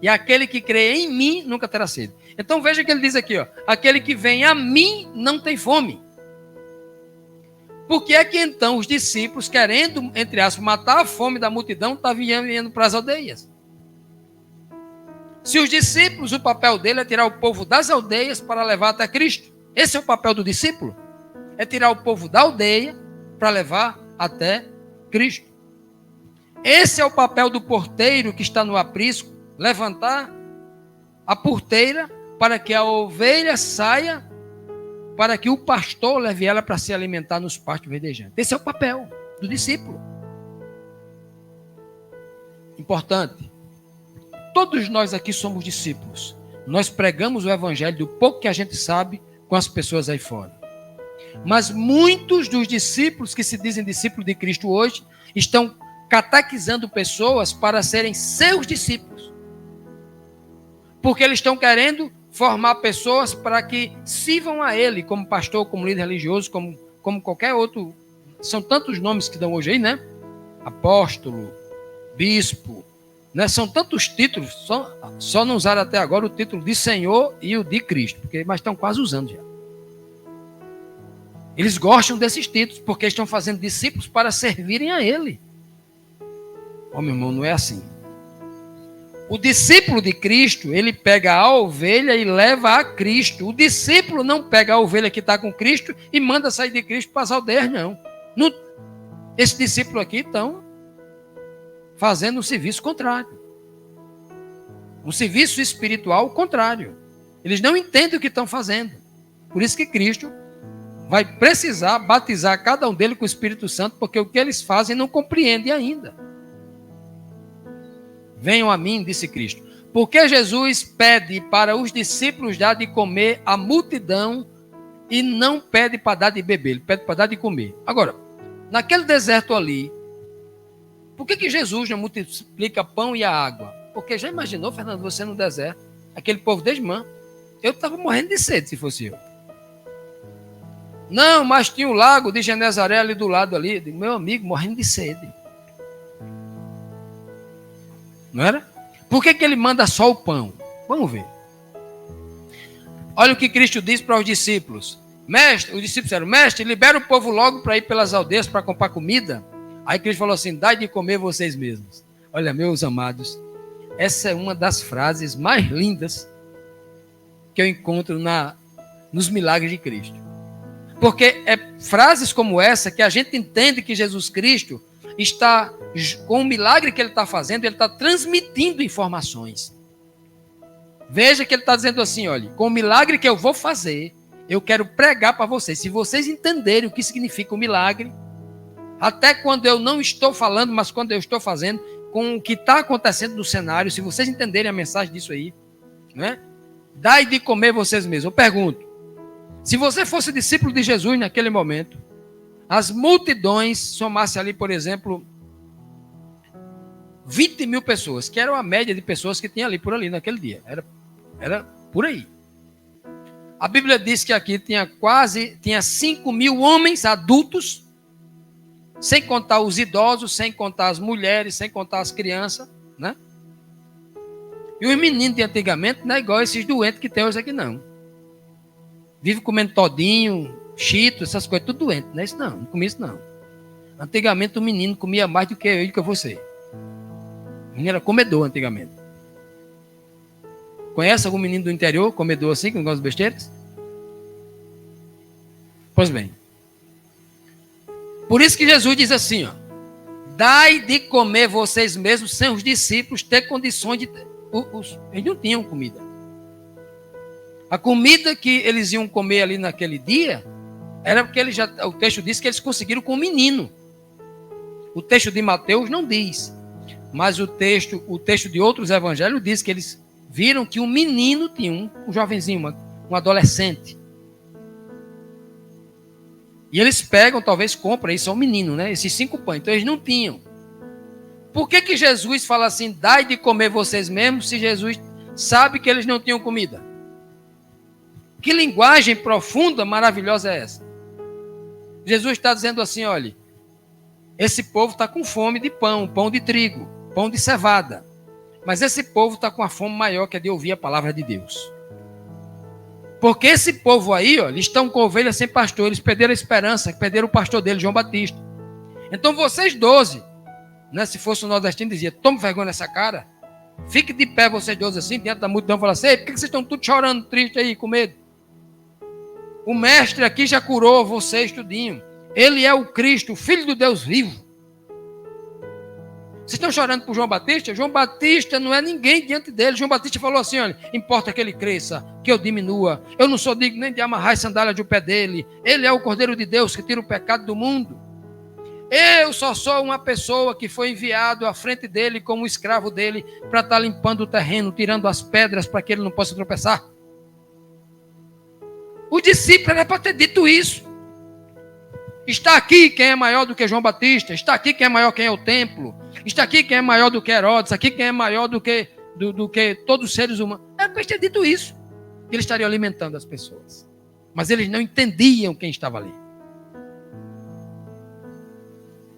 E aquele que crê em mim nunca terá sede. Então veja que ele diz aqui, ó, aquele que vem a mim não tem fome. Por que é que então os discípulos, querendo, entre aspas, matar a fome da multidão, estavam indo para as aldeias? Se os discípulos, o papel dele é tirar o povo das aldeias para levar até Cristo. Esse é o papel do discípulo. É tirar o povo da aldeia para levar até Cristo. Esse é o papel do porteiro que está no aprisco, levantar a porteira para que a ovelha saia, para que o pastor leve ela para se alimentar nos pastos verdejantes. Esse é o papel do discípulo. Importante. Todos nós aqui somos discípulos. Nós pregamos o evangelho do pouco que a gente sabe com as pessoas aí fora. Mas muitos dos discípulos que se dizem discípulos de Cristo hoje estão catequizando pessoas para serem seus discípulos. Porque eles estão querendo formar pessoas para que sirvam a ele como pastor, como líder religioso, como qualquer outro. São tantos nomes que dão hoje aí, né? Apóstolo, bispo, né? São tantos títulos, só não usaram até agora o título de Senhor e o de Cristo, mas estão quase usando já. Eles gostam desses títulos, porque estão fazendo discípulos para servirem a ele. Ó, meu irmão, não é assim. O discípulo de Cristo, ele pega a ovelha e leva a Cristo. O discípulo não pega a ovelha que está com Cristo e manda sair de Cristo para as aldeias, não. Esse discípulo aqui estão fazendo um serviço contrário. Um serviço espiritual contrário. Eles não entendem o que estão fazendo. Por isso que Cristo vai precisar batizar cada um deles com o Espírito Santo, porque o que eles fazem não compreendem ainda. Venham a mim, disse Cristo. Porque Jesus pede para os discípulos dar de comer à multidão e não pede para dar de beber, ele pede para dar de comer. Agora, naquele deserto ali, por que Jesus não multiplica pão e a água? Porque já imaginou, Fernando, você no deserto, aquele povo desde manhã? Eu estava morrendo de sede, se fosse eu. Não, mas tinha o lago de Genezaré ali do lado ali. Eu digo, meu amigo, morrendo de sede. Não era? Por que ele manda só o pão? Vamos ver. Olha o que Cristo diz para os discípulos. Mestre, os discípulos disseram, mestre, libera o povo logo para ir pelas aldeias para comprar comida. Aí Cristo falou assim, dai de comer vocês mesmos. Olha, meus amados, essa é uma das frases mais lindas que eu encontro nos milagres de Cristo. Porque é frases como essa que a gente entende que Jesus Cristo está, com o milagre que ele está fazendo, ele está transmitindo informações. Veja que ele está dizendo assim, olha, com o milagre que eu vou fazer, eu quero pregar para vocês. Se vocês entenderem o que significa o milagre, até quando eu não estou falando, mas quando eu estou fazendo, com o que está acontecendo no cenário, se vocês entenderem a mensagem disso aí, né? Dai de comer vocês mesmos. Eu pergunto, se você fosse discípulo de Jesus naquele momento, as multidões somassem ali, por exemplo, 20 mil pessoas, que era a média de pessoas que tinha ali por ali naquele dia. Era por aí. A Bíblia diz que aqui tinha 5 mil homens adultos, sem contar os idosos, sem contar as mulheres, sem contar as crianças, né? E os meninos de antigamente não é igual esses doentes que tem hoje aqui, não. Vive comendo todinho, chito, essas coisas, tudo doente. Não é isso não comia isso não. Antigamente o menino comia mais do que eu e do que você. O menino era comedor antigamente. Conhece algum menino do interior, comedor assim, que não gosta de besteiras? Pois bem. Por isso que Jesus diz assim, ó, dai de comer vocês mesmos sem os discípulos ter condições de... Eles não tinham comida. A comida que eles iam comer ali naquele dia era porque o texto diz que eles conseguiram com o menino. O texto de Mateus não diz, mas o texto de outros evangelhos diz que eles viram que um menino tinha um jovenzinho, um adolescente. E eles pegam, talvez compram, isso é um menino, né? Esses 5 pães. Então eles não tinham. Por que Jesus fala assim, dai de comer vocês mesmos, se Jesus sabe que eles não tinham comida? Que linguagem profunda, maravilhosa é essa? Jesus está dizendo assim, olha, esse povo está com fome de pão, pão de trigo, pão de cevada. Mas esse povo está com a fome maior que é de ouvir a palavra de Deus. Porque esse povo aí, ó, eles estão com ovelhas sem pastor, eles perderam a esperança, perderam o pastor dele, João Batista. Então vocês 12, né, se fosse o nordestino, dizia, tome vergonha nessa cara, fique de pé vocês 12 assim, diante da multidão, e fala assim, ei, por que vocês estão tudo chorando, triste aí, com medo? O mestre aqui já curou vocês tudinho. Ele é o Cristo, o Filho do Deus vivo. Vocês estão chorando por João Batista? João Batista não é ninguém diante dele. João Batista falou assim, olha, importa que ele cresça, que eu diminua. Eu não sou digno nem de amarrar as sandálias do pé dele. Ele é o Cordeiro de Deus que tira o pecado do mundo. Eu só sou uma pessoa que foi enviado à frente dele como escravo dele para estar limpando o terreno, tirando as pedras para que ele não possa tropeçar. O discípulo era para ter dito isso. Está aqui quem é maior do que João Batista, está aqui quem é maior quem é o templo, está aqui quem é maior do que Herodes, aqui quem é maior do que todos os seres humanos. Era para ter dito isso. Ele estaria alimentando as pessoas. Mas eles não entendiam quem estava ali.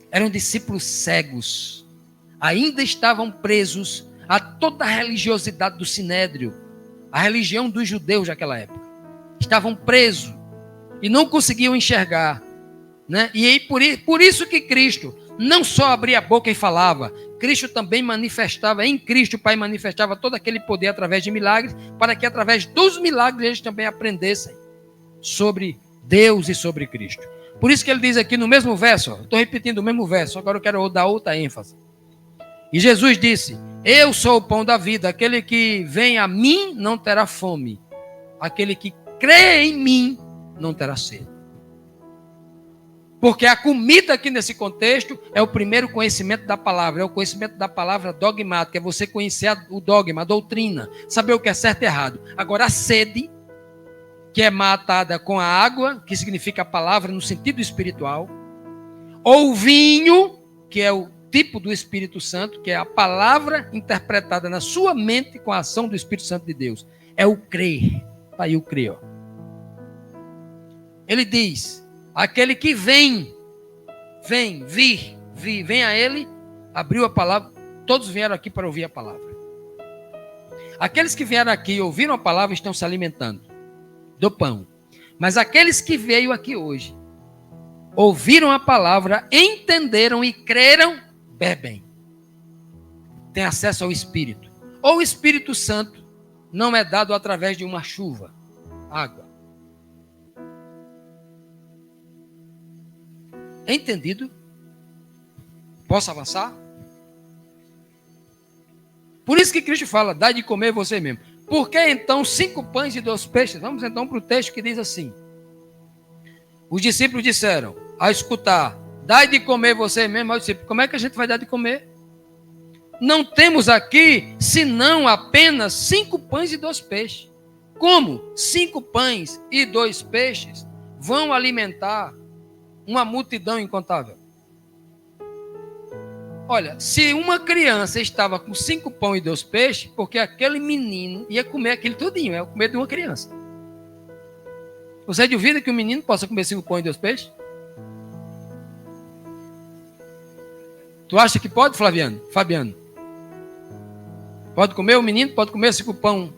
Eram discípulos cegos. Ainda estavam presos a toda a religiosidade do Sinédrio, a religião dos judeus daquela época. Estavam presos e não conseguiam enxergar. Né? E aí, por isso que Cristo não só abria a boca e falava, Cristo também manifestava, em Cristo o Pai manifestava todo aquele poder através de milagres, para que através dos milagres eles também aprendessem sobre Deus e sobre Cristo. Por isso que ele diz aqui no mesmo verso, estou repetindo o mesmo verso, agora eu quero dar outra ênfase. E Jesus disse, eu sou o pão da vida, aquele que vem a mim não terá fome, aquele que crê em mim não terá sede. Porque a comida aqui nesse contexto é o primeiro conhecimento da palavra, é o conhecimento da palavra dogmática, é você conhecer o dogma, a doutrina, saber o que é certo e errado. Agora a sede, que é matada com a água, que significa a palavra no sentido espiritual, ou o vinho, que é o tipo do Espírito Santo, que é a palavra interpretada na sua mente com a ação do Espírito Santo de Deus. É o crer. Está aí o crer. Ó. Ele diz, aquele que vem a ele, abriu a palavra, todos vieram aqui para ouvir a palavra. Aqueles que vieram aqui e ouviram a palavra estão se alimentando do pão. Mas aqueles que veio aqui hoje, ouviram a palavra, entenderam e creram, bebem. Tem acesso ao Espírito. Ou o Espírito Santo não é dado através de uma chuva, água. Entendido? Posso avançar? Por isso que Cristo fala, dai de comer você mesmo. Por que então 5 pães e 2 peixes? Vamos então para o texto que diz assim. Os discípulos disseram, ao escutar, dai de comer você mesmo. Ao discípulo, como é que a gente vai dar de comer? Não temos aqui, senão apenas 5 pães e 2 peixes. Como 5 pães e 2 peixes vão alimentar uma multidão incontável? Olha, se uma criança estava com 5 pães e 2 peixes, porque aquele menino ia comer aquilo tudinho, é o comer de uma criança. Você duvida que um menino possa comer 5 pães e 2 peixes? Tu acha que pode, Fabiano? Pode comer? O menino pode comer 5 pães?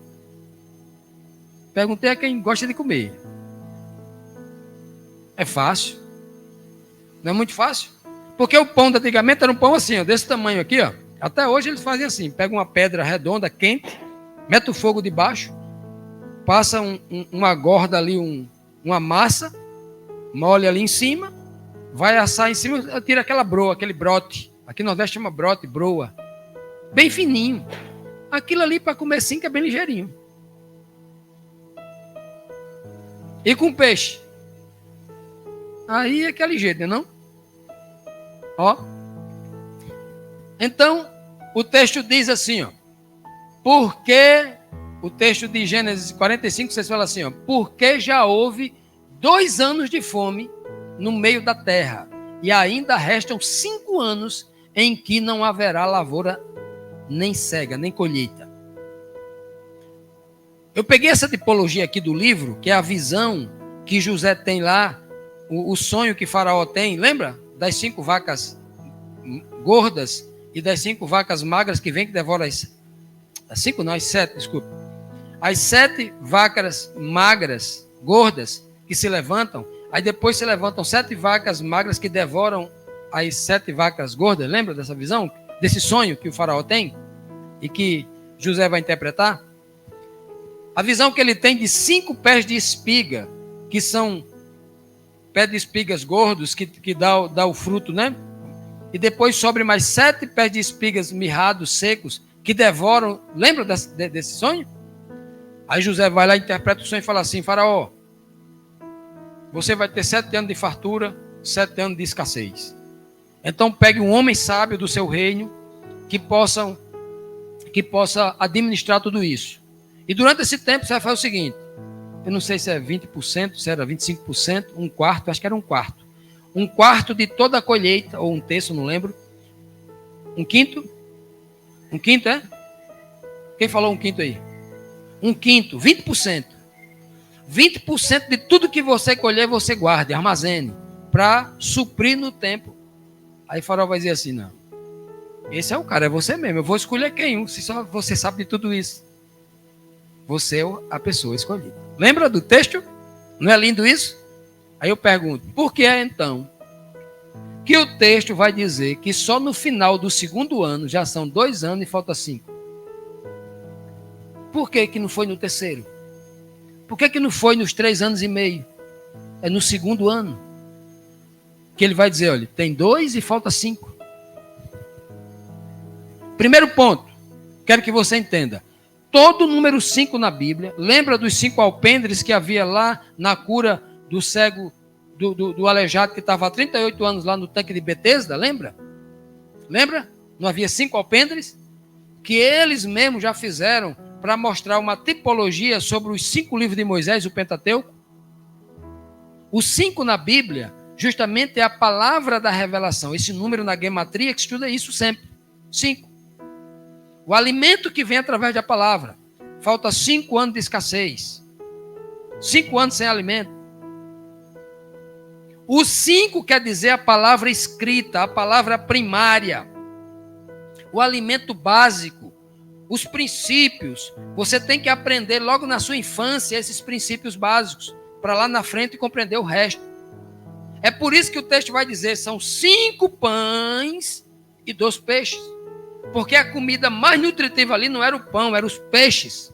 Perguntei a quem gosta de comer. É fácil. Não é muito fácil? Porque o pão de antigamente era um pão assim, ó, desse tamanho aqui, ó. Até hoje eles fazem assim, pegam uma pedra redonda, quente, mete o fogo debaixo, passa uma gorda ali, uma massa, molha ali em cima, vai assar em cima, tira aquela broa, aquele brote. Aqui no Nordeste chama brote, broa. Bem fininho. Aquilo ali para comer 5 é bem ligeirinho. E com peixe? Aí é aquele jeito, não? Ó. Então, o texto diz assim, ó. Porque, o texto de Gênesis 45, vocês falam assim, ó. Porque já houve 2 anos de fome no meio da terra. E ainda restam 5 anos em que não haverá lavoura, nem cega, nem colheita. Eu peguei essa tipologia aqui do livro, que é a visão que José tem lá, o sonho que Faraó tem, lembra? Das 5 vacas gordas e das 5 vacas magras que vem que devora as 7, desculpa. As 7 vacas magras, gordas, que se levantam, aí depois se levantam 7 vacas magras que devoram as 7 vacas gordas. Lembra dessa visão? Desse sonho que o Faraó tem? E que José vai interpretar? A visão que ele tem de 5 pés de espiga, que são pés de espigas gordos, que dá o fruto, né? E depois sobre mais 7 pés de espigas mirrados, secos, que devoram. Lembra desse sonho? Aí José vai lá, interpreta o sonho e fala assim: Faraó, você vai ter 7 anos de fartura, 7 anos de escassez. Então pegue um homem sábio do seu reino que possa administrar tudo isso. E durante esse tempo você vai fazer o seguinte, eu não sei se é 20%, se era 25%, um quarto, acho que era um quarto. Um quarto de toda a colheita, ou um terço, não lembro. Um quinto? Um quinto, é? Quem falou um quinto aí? Um quinto, 20%. 20% de tudo que você colher, você guarde, armazene, para suprir no tempo. Aí Faraó vai dizer assim, não, esse é o cara, é você mesmo, eu vou escolher quem? Se só você sabe de tudo isso. Você é a pessoa escolhida. Lembra do texto? Não é lindo isso? Aí eu pergunto, por que é então que o texto vai dizer que só no final do segundo ano, já são 2 anos e falta 5? Por que não foi no terceiro? Por que não foi nos 3 anos e meio? É no segundo ano que ele vai dizer, olha, tem 2 e falta 5. Primeiro ponto, quero que você entenda. Todo número 5 na Bíblia, lembra dos 5 alpendres que havia lá na cura do cego, do aleijado que estava há 38 anos lá no tanque de Betesda, lembra? Lembra? Não havia 5 alpendres? Que eles mesmos já fizeram para mostrar uma tipologia sobre os 5 livros de Moisés, o Pentateuco. Os 5 na Bíblia, justamente é a palavra da revelação. Esse número na gematria que estuda isso sempre. 5. O alimento que vem através da palavra. Falta 5 anos de escassez. 5 anos sem alimento. O 5 quer dizer a palavra escrita, a palavra primária. O alimento básico. Os princípios. Você tem que aprender logo na sua infância esses princípios básicos. Para lá na frente compreender o resto. É por isso que o texto vai dizer, são 5 pães e 2 peixes. Porque a comida mais nutritiva ali não era o pão, eram os peixes.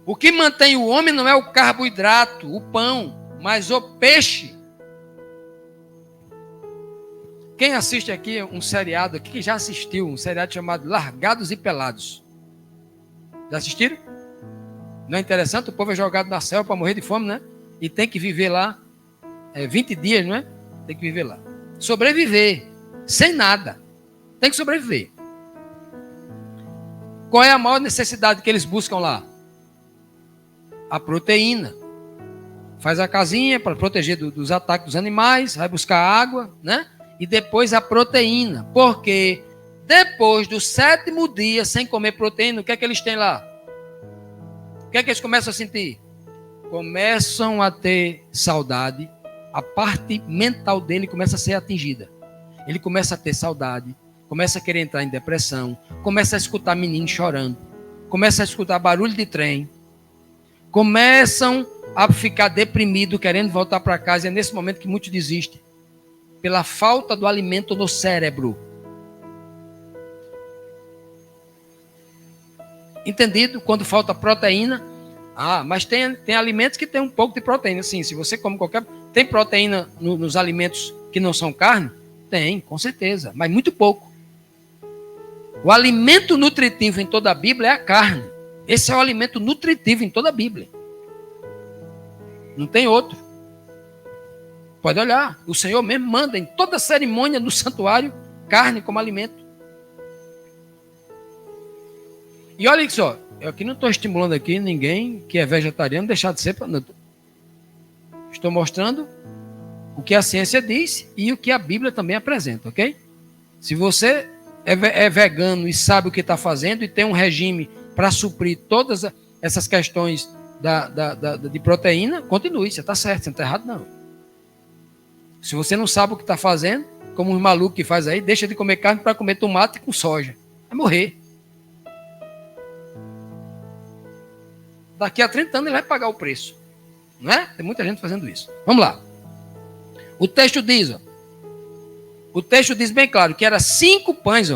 O que mantém o homem não é o carboidrato, o pão, mas o peixe. Quem assiste aqui um seriado aqui, que já assistiu, um seriado chamado Largados e Pelados? Já assistiram? Não é interessante? O povo é jogado na selva para morrer de fome, né? E tem que viver lá 20 dias, não é? Tem que viver lá. Sobreviver. Sem nada. Tem que sobreviver. Qual é a maior necessidade que eles buscam lá? A proteína. Faz a casinha para proteger dos ataques dos animais, vai buscar água, né? E depois a proteína. Porque depois do 7º dia sem comer proteína, o que é que eles têm lá? O que é que eles começam a sentir? Começam a ter saudade. A parte mental dele começa a ser atingida. Ele começa a ter saudade, começa a querer entrar em depressão, começa a escutar meninos chorando, começa a escutar barulho de trem, começam a ficar deprimidos, querendo voltar para casa. E é nesse momento que muitos desistem, pela falta do alimento no cérebro. Entendido? Quando falta proteína. Mas tem alimentos que tem um pouco de proteína. Sim, se você come qualquer... Tem proteína nos alimentos que não são carne? Tem, com certeza, mas muito pouco. O alimento nutritivo em toda a Bíblia é a carne. Esse é o alimento nutritivo em toda a Bíblia. Não tem outro. Pode olhar, o Senhor mesmo manda em toda cerimônia no santuário carne como alimento. E olha só, eu aqui não estou estimulando aqui ninguém que é vegetariano deixar de ser. Estou mostrando o que a ciência diz e o que a Bíblia também apresenta, ok? Se você é vegano e sabe o que está fazendo e tem um regime para suprir todas essas questões de proteína, continue, você está certo, você não está errado não. Se você não sabe o que está fazendo, como os malucos que faz aí, deixa de comer carne para comer tomate com soja. Vai morrer. Daqui a 30 anos ele vai pagar o preço. Não é? Tem muita gente fazendo isso. Vamos lá. O texto diz, o texto diz bem claro que era 5 pães,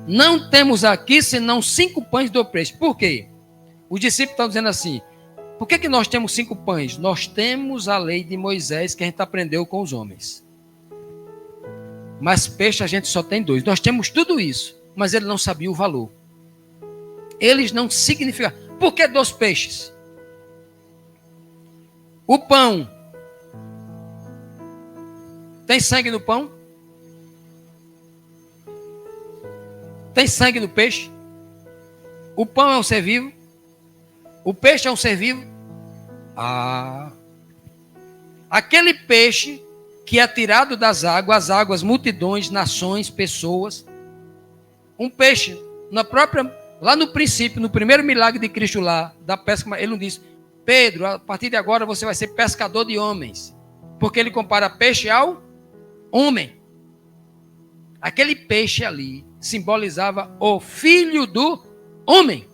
Não temos aqui senão 5 pães do peixe. Por quê? Os discípulos estão dizendo assim, por que nós temos 5 pães? Nós temos a lei de Moisés que a gente aprendeu com os homens. Mas peixe a gente só tem 2. Nós temos tudo isso, mas ele não sabia o valor. Eles não significam. Por que 2 peixes? O pão Tem sangue no pão? Tem sangue no peixe? O pão é um ser vivo? O peixe é um ser vivo? Aquele peixe que é tirado das águas, as águas, multidões, nações, pessoas. Um peixe, lá no princípio, no primeiro milagre de Cristo lá, da pesca, ele não disse: Pedro, a partir de agora você vai ser pescador de homens. Porque ele compara peixe ao homem. Aquele peixe ali simbolizava o filho do homem.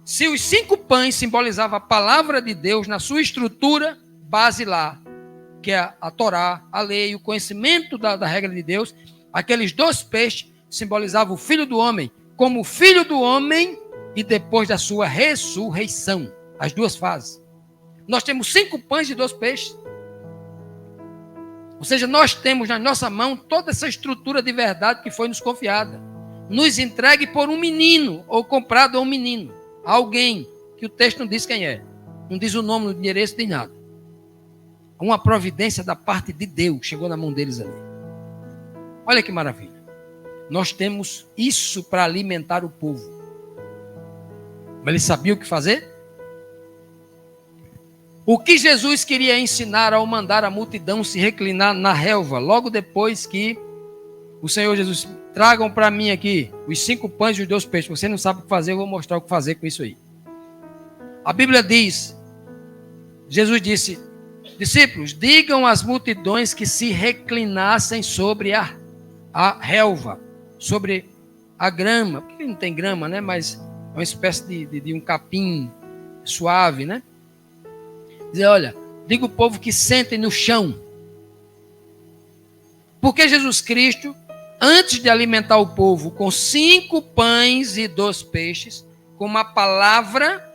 Se os 5 pães simbolizavam a palavra de Deus na sua estrutura basilar, que é a Torá, a lei, o conhecimento da regra de Deus, aqueles 2 peixes simbolizavam o filho do homem, como o filho do homem e depois da sua ressurreição. As 2 fases. Nós temos 5 pães e 2 peixes. Ou seja, nós temos na nossa mão toda essa estrutura de verdade que foi nos confiada. Nos entregue por um menino, ou comprado a um menino. Alguém, que o texto não diz quem é. Não diz o nome, não endereço, nem nada. Uma providência da parte de Deus chegou na mão deles ali. Olha que maravilha. Nós temos isso para alimentar o povo. Mas ele sabia o que fazer? O que Jesus queria ensinar ao mandar a multidão se reclinar na relva, logo depois que o Senhor Jesus: tragam para mim aqui os 5 pães e os 2 peixes. Você não sabe o que fazer, eu vou mostrar o que fazer com isso aí. A Bíblia diz, Jesus disse: discípulos, digam às multidões que se reclinassem sobre a relva, sobre a grama, porque não tem grama, né? Mas é uma espécie de um capim suave, né? Dizer: olha, diga o povo que sentem no chão. Porque Jesus Cristo, antes de alimentar o povo com 5 pães e 2 peixes, com a palavra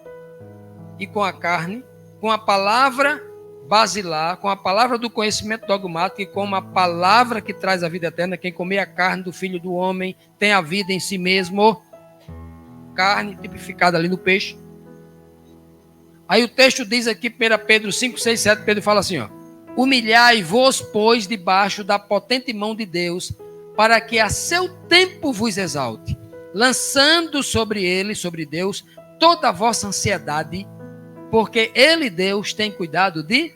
e com a carne, com a palavra basilar, com a palavra do conhecimento dogmático e com a palavra que traz a vida eterna, quem comer a carne do Filho do Homem tem a vida em si mesmo. Carne tipificada ali no peixe. Aí o texto diz aqui, 1 Pedro 5, 6, 7, Pedro fala assim, ó: humilhai-vos, pois, debaixo da potente mão de Deus, para que a seu tempo vos exalte, lançando sobre ele, sobre Deus, toda a vossa ansiedade, porque ele, Deus, tem cuidado de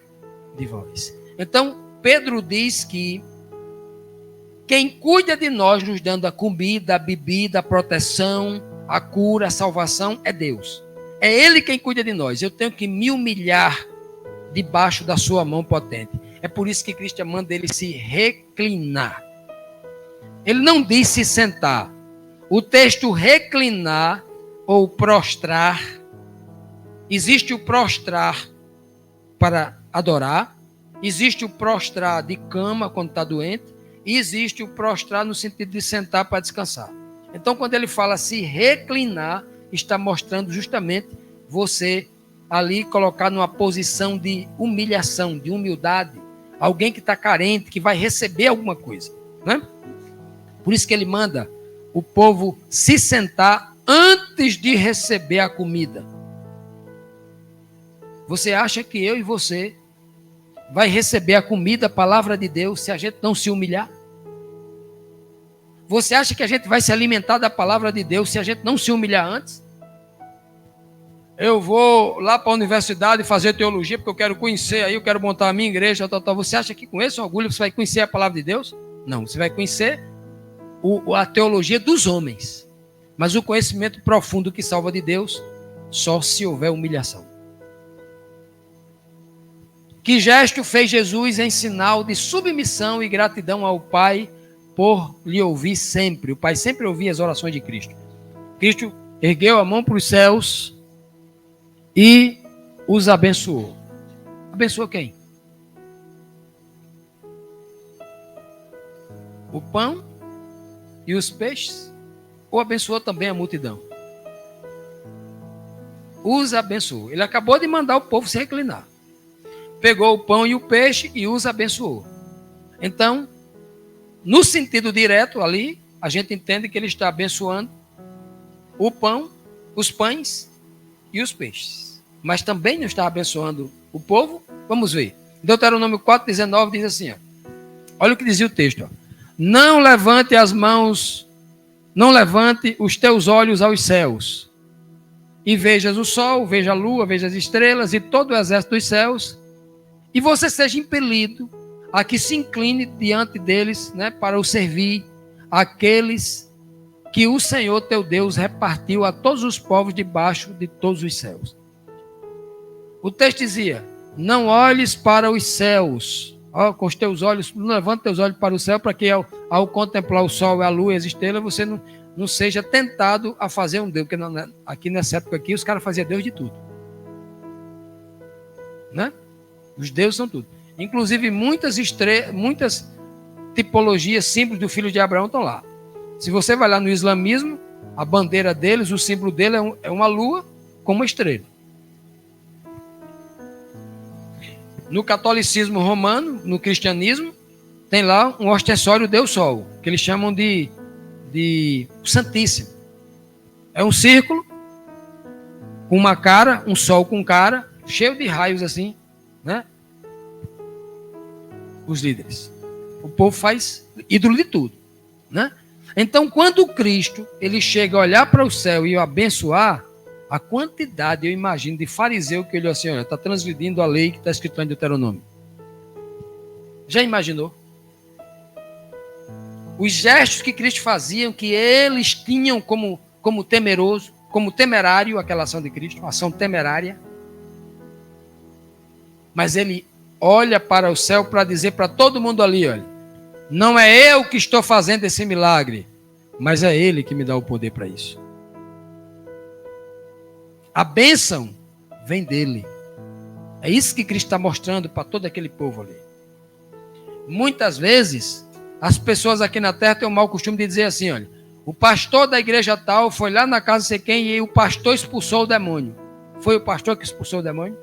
vós. Então, Pedro diz que quem cuida de nós, nos dando a comida, a bebida, a proteção, a cura, a salvação, é Deus. É Ele quem cuida de nós. Eu tenho que me humilhar debaixo da sua mão potente. É por isso que Cristo manda ele se reclinar. Ele não diz se sentar. O texto reclinar ou prostrar, existe o prostrar para adorar, existe o prostrar de cama quando está doente, e existe o prostrar no sentido de sentar para descansar. Então, quando ele fala se reclinar, está mostrando justamente você ali colocar numa posição de humilhação, de humildade, alguém que está carente, que vai receber alguma coisa, né? Por isso que ele manda o povo se sentar antes de receber a comida. Você acha que eu e você vai receber a comida, a palavra de Deus, se a gente não se humilhar? Você acha que a gente vai se alimentar da palavra de Deus se a gente não se humilhar antes? Eu vou lá para a universidade fazer teologia porque eu quero conhecer, aí eu quero montar a minha igreja, tal. Você acha que com esse orgulho você vai conhecer a palavra de Deus? Não, você vai conhecer a teologia dos homens. Mas o conhecimento profundo que salva de Deus, só se houver humilhação. Que gesto fez Jesus em sinal de submissão e gratidão ao Pai por lhe ouvir sempre? O Pai sempre ouvia as orações de Cristo. Cristo ergueu a mão para os céus e os abençoou. Abençoou quem? O pão e os peixes? Ou abençoou também a multidão? Os abençoou. Ele acabou de mandar o povo se reclinar. Pegou o pão e o peixe e os abençoou. Então, no sentido direto ali, a gente entende que ele está abençoando o pão, os pães e os peixes. Mas também não está abençoando o povo. Vamos ver. Deuteronômio 4,19 diz assim, ó, olha o que dizia o texto. Ó, não levante as mãos, não levante os teus olhos aos céus, e vejas o sol, veja a lua, veja as estrelas e todo o exército dos céus, e você seja impelido a que se incline diante deles, né, para o servir aqueles que o Senhor teu Deus repartiu a todos os povos debaixo de todos os céus. O texto dizia, não olhes para os céus, com os teus olhos, não levante teus olhos para o céu, para que ao contemplar o sol, a lua e as estrelas, você não seja tentado a fazer um Deus, porque aqui nessa época aqui, os caras faziam Deus de tudo. Né? Os deuses são tudo. Inclusive, muitas tipologias, símbolos do filho de Abraão estão lá. Se você vai lá no islamismo, a bandeira deles, o símbolo dele é uma lua com uma estrela. No catolicismo romano, no cristianismo, tem lá um ostensório Deus Sol, que eles chamam de Santíssimo. É um círculo com uma cara, um sol com cara, cheio de raios assim, né? Os líderes. O povo faz ídolo de tudo, né? Então, quando Cristo ele chega a olhar para o céu e o abençoar, a quantidade, eu imagino, de fariseu que olhou assim, olha, está transgredindo a lei que está escrito lá em Deuteronômio. Já imaginou? Os gestos que Cristo fazia, que eles tinham como temeroso, como temerário, aquela ação de Cristo, uma ação temerária. Mas ele olha para o céu para dizer para todo mundo ali, olha, não é eu que estou fazendo esse milagre, mas é ele que me dá o poder para isso. A bênção vem dele. É isso que Cristo está mostrando para todo aquele povo ali. Muitas vezes, as pessoas aqui na terra têm o mau costume de dizer assim, olha, o pastor da igreja tal foi lá na casa de sei quem e o pastor expulsou o demônio. Foi o pastor que expulsou o demônio?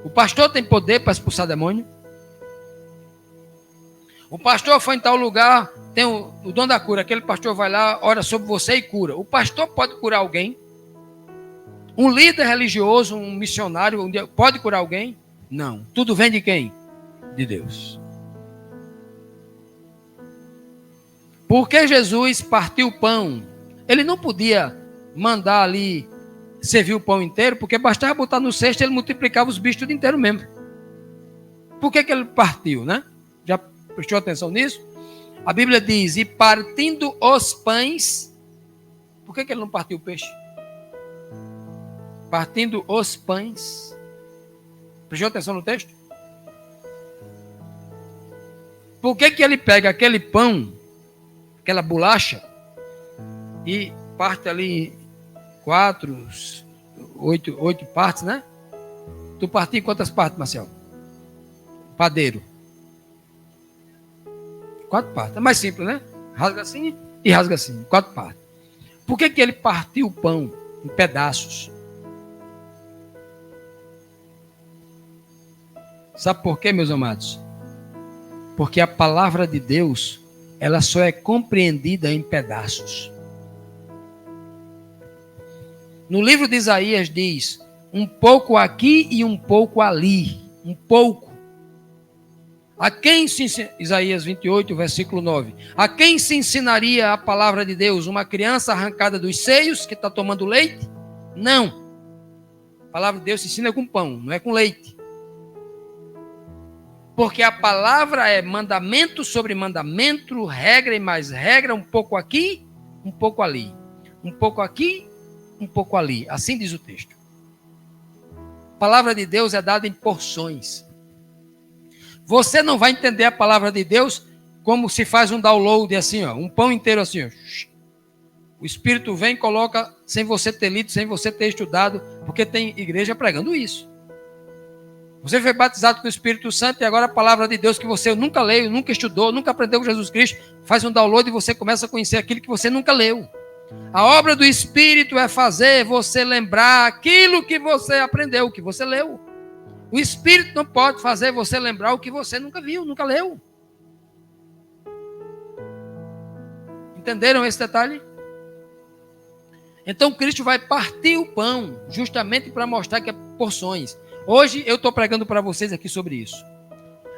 O pastor tem poder para expulsar demônio? O pastor foi em tal lugar, tem o dom da cura. Aquele pastor vai lá, ora sobre você e cura. O pastor pode curar alguém? Um líder religioso, um missionário, pode curar alguém? Não. Tudo vem de quem? De Deus. Porque Jesus partiu o pão, ele não podia mandar ali servir o pão inteiro, porque bastava botar no cesto e ele multiplicava os bichos tudo inteiro mesmo. Por que ele partiu, né? Já prestou atenção nisso? A Bíblia diz, e partindo os pães, por que ele não partiu o peixe? Partindo os pães. Prestou atenção no texto? Por que ele pega aquele pão, aquela bolacha, e parte ali 8 partes, né? Tu partiu em quantas partes, Marcelo? Padeiro. 4 partes. É mais simples, né? Rasga assim e rasga assim. 4 partes. Por que ele partiu o pão em pedaços? Sabe por quê, meus amados? Porque a palavra de Deus, ela só é compreendida em pedaços. No livro de Isaías diz, um pouco aqui e um pouco ali. Um pouco. A quem se Isaías 28, versículo 9. A quem se ensinaria a palavra de Deus? Uma criança arrancada dos seios que está tomando leite? Não. A palavra de Deus se ensina com pão, não é com leite. Porque a palavra é mandamento sobre mandamento, regra e mais regra, um pouco aqui, um pouco ali. Um pouco aqui, um pouco ali. Assim diz o texto. A palavra de Deus é dada em porções. Você não vai entender a palavra de Deus como se faz um download assim, ó, um pão inteiro assim, ó. O Espírito vem e coloca sem você ter lido, sem você ter estudado, porque tem igreja pregando isso. Você foi batizado com o Espírito Santo e agora a palavra de Deus que você nunca leu, nunca estudou, nunca aprendeu com Jesus Cristo, faz um download e você começa a conhecer aquilo que você nunca leu. A obra do Espírito é fazer você lembrar aquilo que você aprendeu, o que você leu. O Espírito não pode fazer você lembrar o que você nunca viu, nunca leu. Entenderam esse detalhe? Então Cristo vai partir o pão, justamente para mostrar que é porções. Hoje eu estou pregando para vocês aqui sobre isso.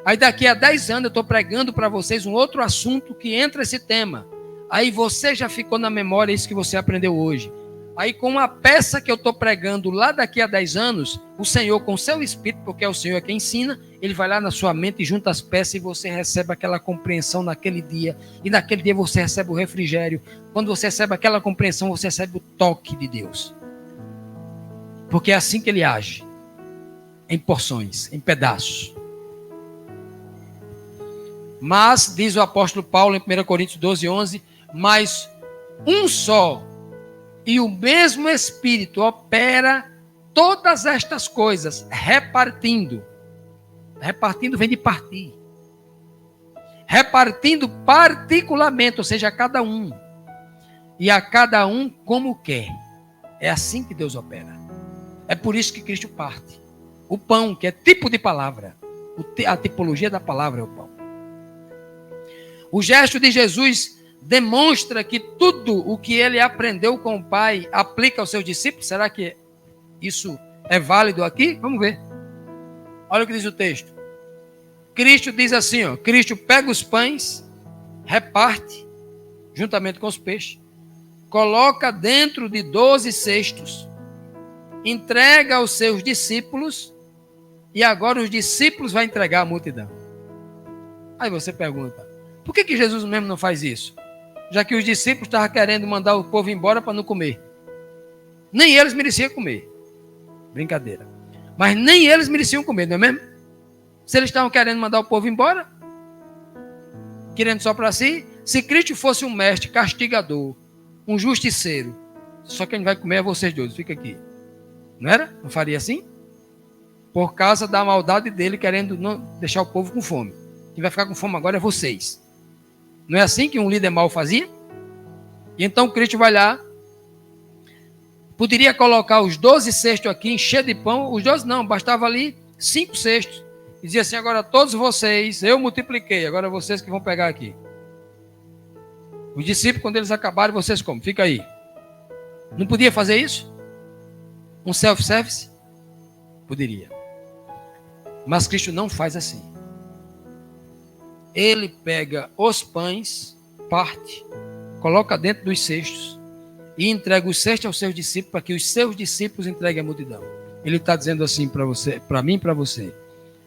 Aí daqui a 10 anos eu estou pregando para vocês um outro assunto que entra esse tema. Aí você já ficou na memória isso que você aprendeu hoje. Aí com uma peça que eu estou pregando lá daqui a 10 anos, o Senhor com o seu Espírito, porque é o Senhor quem ensina, Ele vai lá na sua mente e junta as peças e você recebe aquela compreensão naquele dia. E naquele dia você recebe o refrigério. Quando você recebe aquela compreensão, você recebe o toque de Deus. Porque é assim que Ele age. Em porções, em pedaços. Mas, diz o apóstolo Paulo em 1 Coríntios 12, 11, mas um só e o mesmo Espírito opera todas estas coisas, repartindo. Repartindo vem de partir. Repartindo particularmente, ou seja, a cada um. E a cada um como quer. É assim que Deus opera. É por isso que Cristo parte. O pão, que é tipo de palavra. A tipologia da palavra é o pão. O gesto de Jesus demonstra que tudo o que ele aprendeu com o Pai aplica aos seus discípulos. Será que isso é válido aqui? Vamos ver. Olha o que diz o texto. Cristo diz assim, ó, Cristo pega os pães, reparte, juntamente com os peixes, coloca dentro de 12 cestos, entrega aos seus discípulos, e agora os discípulos vão entregar a multidão. Aí você pergunta, por que Jesus mesmo não faz isso? Já que os discípulos estavam querendo mandar o povo embora para não comer. Nem eles mereciam comer. Brincadeira. Mas nem eles mereciam comer, não é mesmo? Se eles estavam querendo mandar o povo embora, querendo só para si, se Cristo fosse um mestre castigador, um justiceiro, só quem vai comer é vocês dois, fica aqui. Não era? Não faria assim? Por causa da maldade dele, querendo não deixar o povo com fome. Quem vai ficar com fome agora é vocês. Não é assim que um líder mau fazia? E então Cristo vai lá, poderia colocar os 12 cestos aqui, encher de pão, os 12 não, bastava ali 5 cestos. E dizia assim, agora todos vocês, eu multipliquei, agora vocês que vão pegar aqui. Os discípulos, quando eles acabarem, vocês comem, fica aí. Não podia fazer isso? Um self-service? Poderia. Mas Cristo não faz assim. Ele pega os pães, parte, coloca dentro dos cestos e entrega os cestos aos seus discípulos para que os seus discípulos entreguem a multidão. Ele está dizendo assim para você, para mim e para você.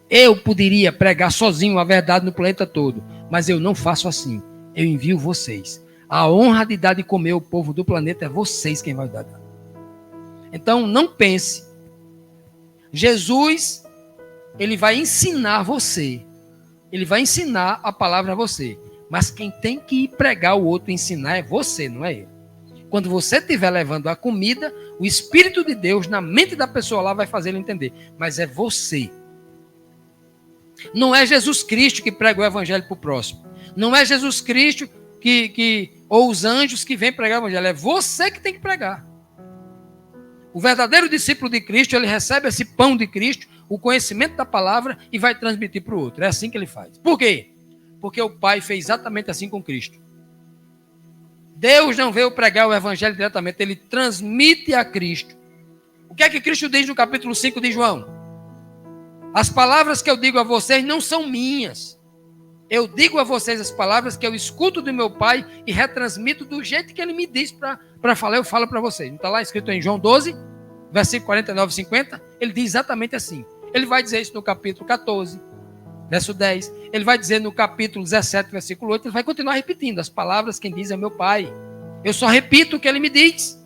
Eu poderia pregar sozinho a verdade no planeta todo, mas eu não faço assim. Eu envio vocês. A honra de dar de comer ao povo do planeta é vocês quem vai dar. Então não pense. Jesus, ele vai ensinar você. Ele vai ensinar a palavra a você. Mas quem tem que ir pregar o outro e ensinar é você, não é ele. Quando você estiver levando a comida, o Espírito de Deus na mente da pessoa lá vai fazer ele entender. Mas é você. Não é Jesus Cristo que prega o evangelho para o próximo. Não é Jesus Cristo ou os anjos que vêm pregar o evangelho. É você que tem que pregar. O verdadeiro discípulo de Cristo, ele recebe esse pão de Cristo, o conhecimento da palavra e vai transmitir para o outro. É assim que ele faz. Por quê? Porque o Pai fez exatamente assim com Cristo. Deus não veio pregar o evangelho diretamente, ele transmite a Cristo. O que é que Cristo diz no capítulo 5 de João? As palavras que eu digo a vocês não são minhas. Eu digo a vocês as palavras que eu escuto do meu Pai e retransmito do jeito que ele me diz para falar, eu falo para vocês. Não está lá escrito em João 12, versículo 49 e 50? Ele diz exatamente assim. Ele vai dizer isso no capítulo 14, verso 10. Ele vai dizer no capítulo 17, versículo 8. Ele vai continuar repetindo as palavras quem diz é meu Pai. Eu só repito o que ele me diz.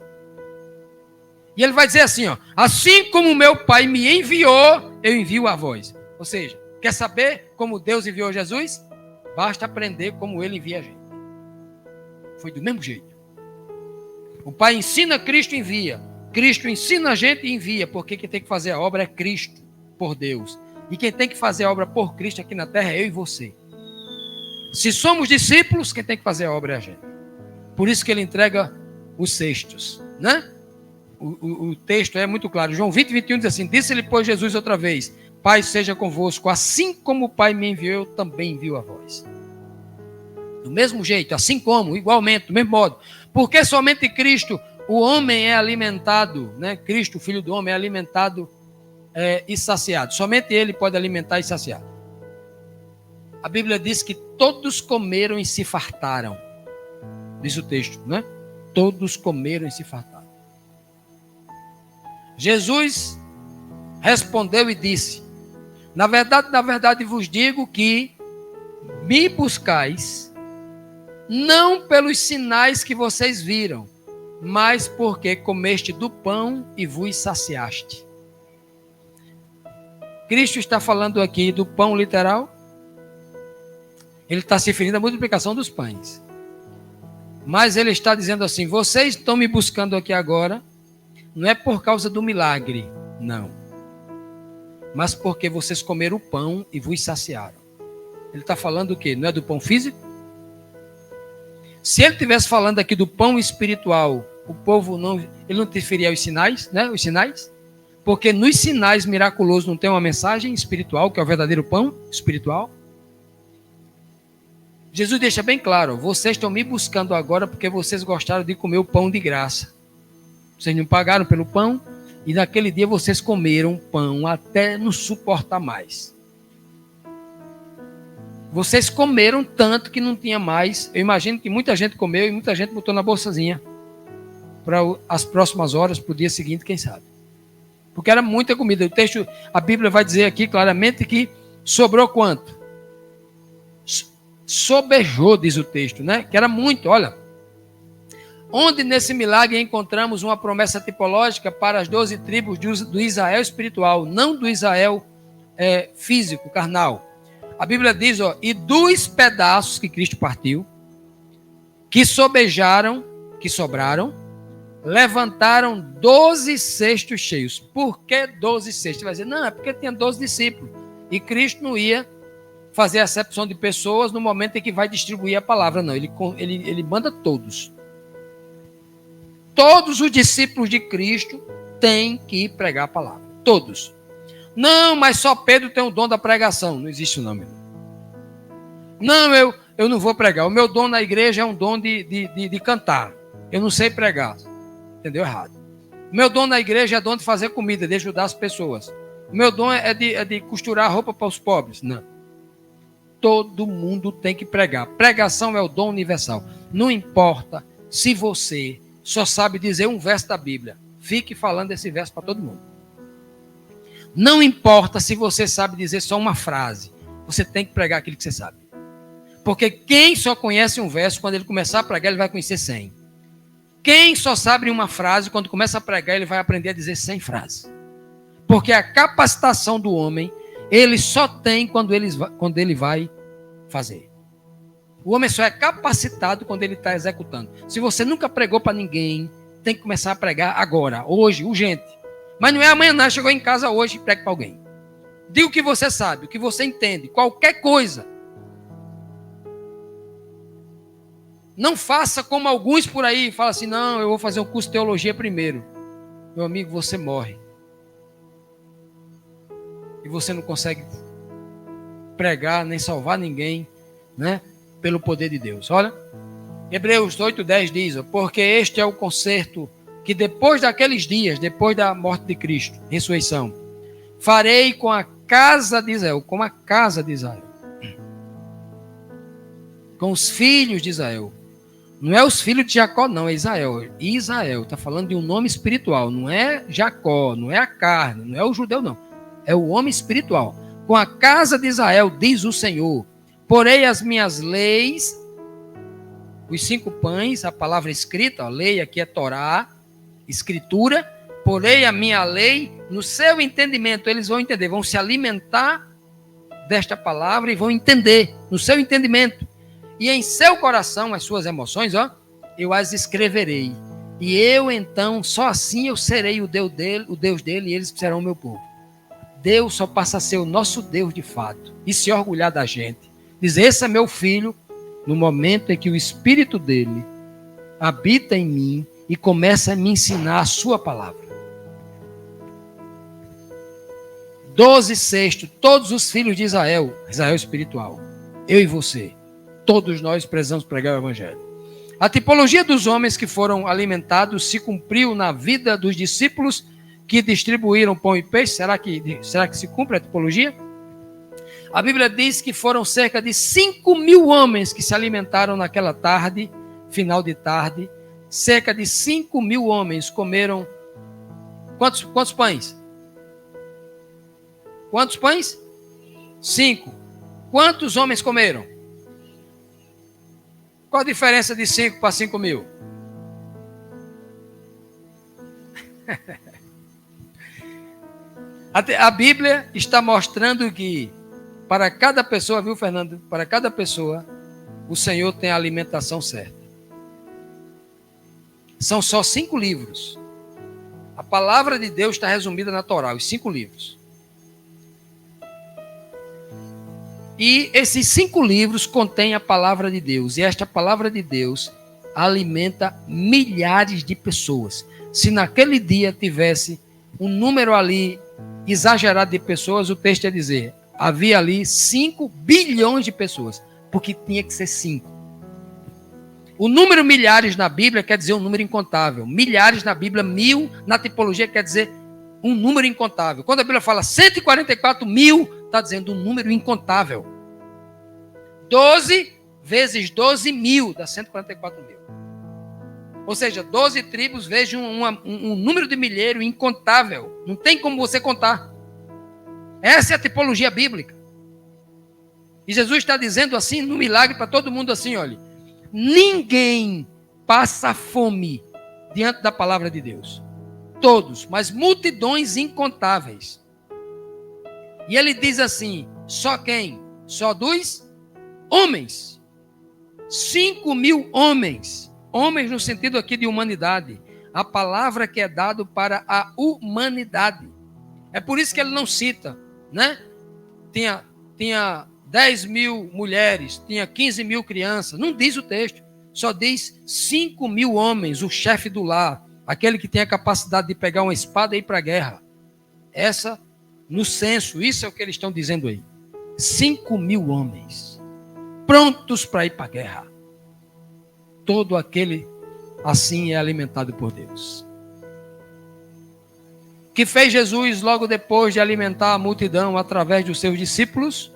E ele vai dizer assim, ó, assim como o meu Pai me enviou, eu envio a vós. Ou seja, quer saber como Deus enviou Jesus? Basta aprender como ele envia a gente. Foi do mesmo jeito. O Pai ensina, Cristo envia. Cristo ensina a gente e envia, porque quem tem que fazer a obra é Cristo, por Deus. E quem tem que fazer a obra por Cristo aqui na terra é eu e você. Se somos discípulos, quem tem que fazer a obra é a gente. Por isso que ele entrega os cestos, né? O texto é muito claro. João 20, 21 diz assim, disse-lhe, pois, Jesus outra vez, Pai seja convosco, assim como o Pai me enviou, eu também envio a vós. Do mesmo jeito, assim como, igualmente, do mesmo modo. Porque somente Cristo, o homem é alimentado, né? Cristo, o Filho do homem, é alimentado e saciado. Somente ele pode alimentar e saciar. A Bíblia diz que todos comeram e se fartaram. Diz o texto, né? Todos comeram e se fartaram. Jesus respondeu e disse: na verdade vos digo que me buscais, não pelos sinais que vocês viram, mas porque comeste do pão e vos saciaste. Cristo está falando aqui do pão literal. Ele está se referindo à multiplicação dos pães. Mas ele está dizendo assim: vocês estão me buscando aqui agora, não é por causa do milagre, não. Mas porque vocês comeram o pão e vos saciaram. Ele está falando o quê? Não é do pão físico? Se ele estivesse falando aqui do pão espiritual, o povo não, ele não interferia aos sinais, né? Os sinais? Porque nos sinais miraculosos não tem uma mensagem espiritual, que é o verdadeiro pão espiritual. Jesus deixa bem claro: vocês estão me buscando agora porque vocês gostaram de comer o pão de graça. Vocês não pagaram pelo pão, e naquele dia vocês comeram pão até não suportar mais. Vocês comeram tanto que não tinha mais. Eu imagino que muita gente comeu e muita gente botou na bolsazinha para as próximas horas, para o dia seguinte, quem sabe. Porque era muita comida. O texto, a Bíblia vai dizer aqui claramente que sobrou quanto? Sobejou, diz o texto, né? Que era muito, olha. Onde nesse milagre encontramos uma promessa tipológica para as 12 tribos do Israel espiritual, não do Israel físico, carnal. A Bíblia diz, ó, e dos pedaços que Cristo partiu, que sobejaram, que sobraram, levantaram 12 cestos cheios. Por que 12 cestos? Você vai dizer, não, é porque tinha 12 discípulos. E Cristo não ia fazer acepção de pessoas no momento em que vai distribuir a palavra. Não, ele manda todos. Todos os discípulos de Cristo têm que pregar a palavra. Todos. Não, mas só Pedro tem o dom da pregação. Não existe o nome. Não, eu não vou pregar. O meu dom na igreja é um dom de cantar. Eu não sei pregar. Entendeu errado. O meu dom na igreja é dom de fazer comida, de ajudar as pessoas. O meu dom é de costurar roupa para os pobres. Não. Todo mundo tem que pregar. Pregação é o dom universal. Não importa se você só sabe dizer um verso da Bíblia. Fique falando esse verso para todo mundo. Não importa se você sabe dizer só uma frase. Você tem que pregar aquilo que você sabe. Porque quem só conhece um verso, quando ele começar a pregar, ele vai conhecer 100. Quem só sabe uma frase, quando começa a pregar, ele vai aprender a dizer 100 frases. Porque a capacitação do homem, ele só tem quando ele vai fazer. O homem só é capacitado quando ele está executando. Se você nunca pregou para ninguém, tem que começar a pregar agora, hoje, urgente. Mas não é amanhã, não. Chegou em casa hoje e pregue para alguém. Diga o que você sabe, o que você entende, qualquer coisa. Não faça como alguns por aí, fala assim, não, eu vou fazer um curso de teologia primeiro. Meu amigo, você morre. E você não consegue pregar, nem salvar ninguém, né? Pelo poder de Deus. Olha, Hebreus 8:10 diz, porque este é o concerto que depois daqueles dias, depois da morte de Cristo, ressurreição, farei com a casa de Israel, com a casa de Israel, com os filhos de Israel. Não é os filhos de Jacó, não, é Israel. Israel, está falando de um nome espiritual, não é Jacó, não é a carne, não é o judeu, não. É o homem espiritual. Com a casa de Israel, diz o Senhor, porei as minhas leis, os 5 pães, a palavra escrita, a lei aqui é Torá, escritura, porei a minha lei no seu entendimento. Eles vão entender, vão se alimentar desta palavra e vão entender no seu entendimento. E em seu coração, as suas emoções, ó, eu as escreverei. E eu então, só assim eu serei o Deus dele e eles serão o meu povo. Deus só passa a ser o nosso Deus de fato e se orgulhar da gente. Dizer, esse é meu filho, no momento em que o Espírito dele habita em mim e começa a me ensinar a sua palavra. 12 cestos, todos os filhos de Israel, Israel espiritual, eu e você, todos nós precisamos pregar o Evangelho. A tipologia dos homens que foram alimentados se cumpriu na vida dos discípulos que distribuíram pão e peixe. Será que se cumpre a tipologia? A Bíblia diz que foram cerca de 5.000 homens que se alimentaram naquela tarde, final de tarde. Cerca de 5.000 homens comeram quantos pães? Quantos pães? 5. Quantos homens comeram? Qual a diferença de 5 para 5.000? A Bíblia está mostrando que para cada pessoa, viu, Fernando? Para cada pessoa, o Senhor tem a alimentação certa. São só 5 livros. A palavra de Deus está resumida na Torá, os 5 livros. E esses 5 livros contêm a palavra de Deus. E esta palavra de Deus alimenta milhares de pessoas. Se naquele dia tivesse um número ali exagerado de pessoas, o texto ia dizer, havia ali 5 bilhões de pessoas, porque tinha que ser 5. O número milhares na Bíblia quer dizer um número incontável. Milhares na Bíblia, 1000 na tipologia quer dizer um número incontável. Quando a Bíblia fala 144.000, está dizendo um número incontável. 12 vezes 12.000 dá 144.000. Ou seja, 12 tribos vezes um número de milheiro incontável. Não tem como você contar. Essa é a tipologia bíblica. E Jesus está dizendo assim, no milagre, para todo mundo assim, olha. Ninguém passa fome diante da palavra de Deus. Todos, mas multidões incontáveis. E ele diz assim, só quem? Só dos homens. 5.000 homens. Homens no sentido aqui de humanidade. A palavra que é dado para a humanidade. É por isso que ele não cita, né? Tinha 10.000 mulheres, tinha 15.000 crianças. Não diz o texto. Só diz 5.000 homens, o chefe do lar. Aquele que tem a capacidade de pegar uma espada e ir para a guerra. Essa, no censo, isso é o que eles estão dizendo aí. 5.000 homens. Prontos para ir para a guerra. Todo aquele assim é alimentado por Deus. O que fez Jesus logo depois de alimentar a multidão através dos seus discípulos?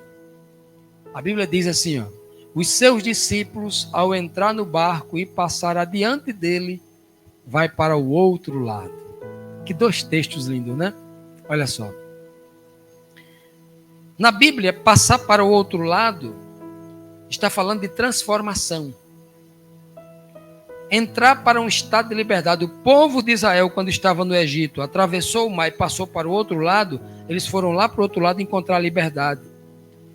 A Bíblia diz assim, ó, os seus discípulos, ao entrar no barco e passar adiante dele, vai para o outro lado. Que 2 textos lindos, né? Olha só. Na Bíblia, passar para o outro lado está falando de transformação. Entrar para um estado de liberdade. O povo de Israel, quando estava no Egito, atravessou o mar e passou para o outro lado, eles foram lá para o outro lado encontrar a liberdade.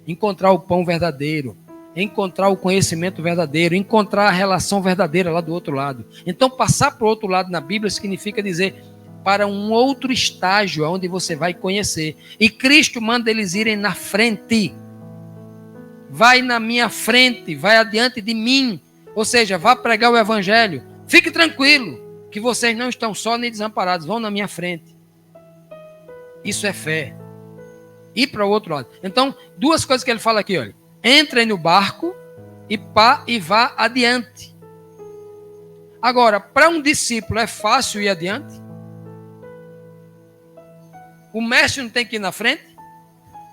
Encontrar o pão verdadeiro, encontrar o conhecimento verdadeiro, encontrar a relação verdadeira lá do outro lado. Então, passar para o outro lado na Bíblia significa dizer para um outro estágio, onde você vai conhecer. E Cristo manda eles irem na frente. Vai na minha frente, vai adiante de mim. Ou seja, vá pregar o evangelho. Fique tranquilo, que vocês não estão só nem desamparados, vão na minha frente. Isso é fé. Ir para o outro lado. Então, 2 coisas que ele fala aqui, olha. Entrem no barco e vá adiante. Agora, para um discípulo é fácil ir adiante? O mestre não tem que ir na frente?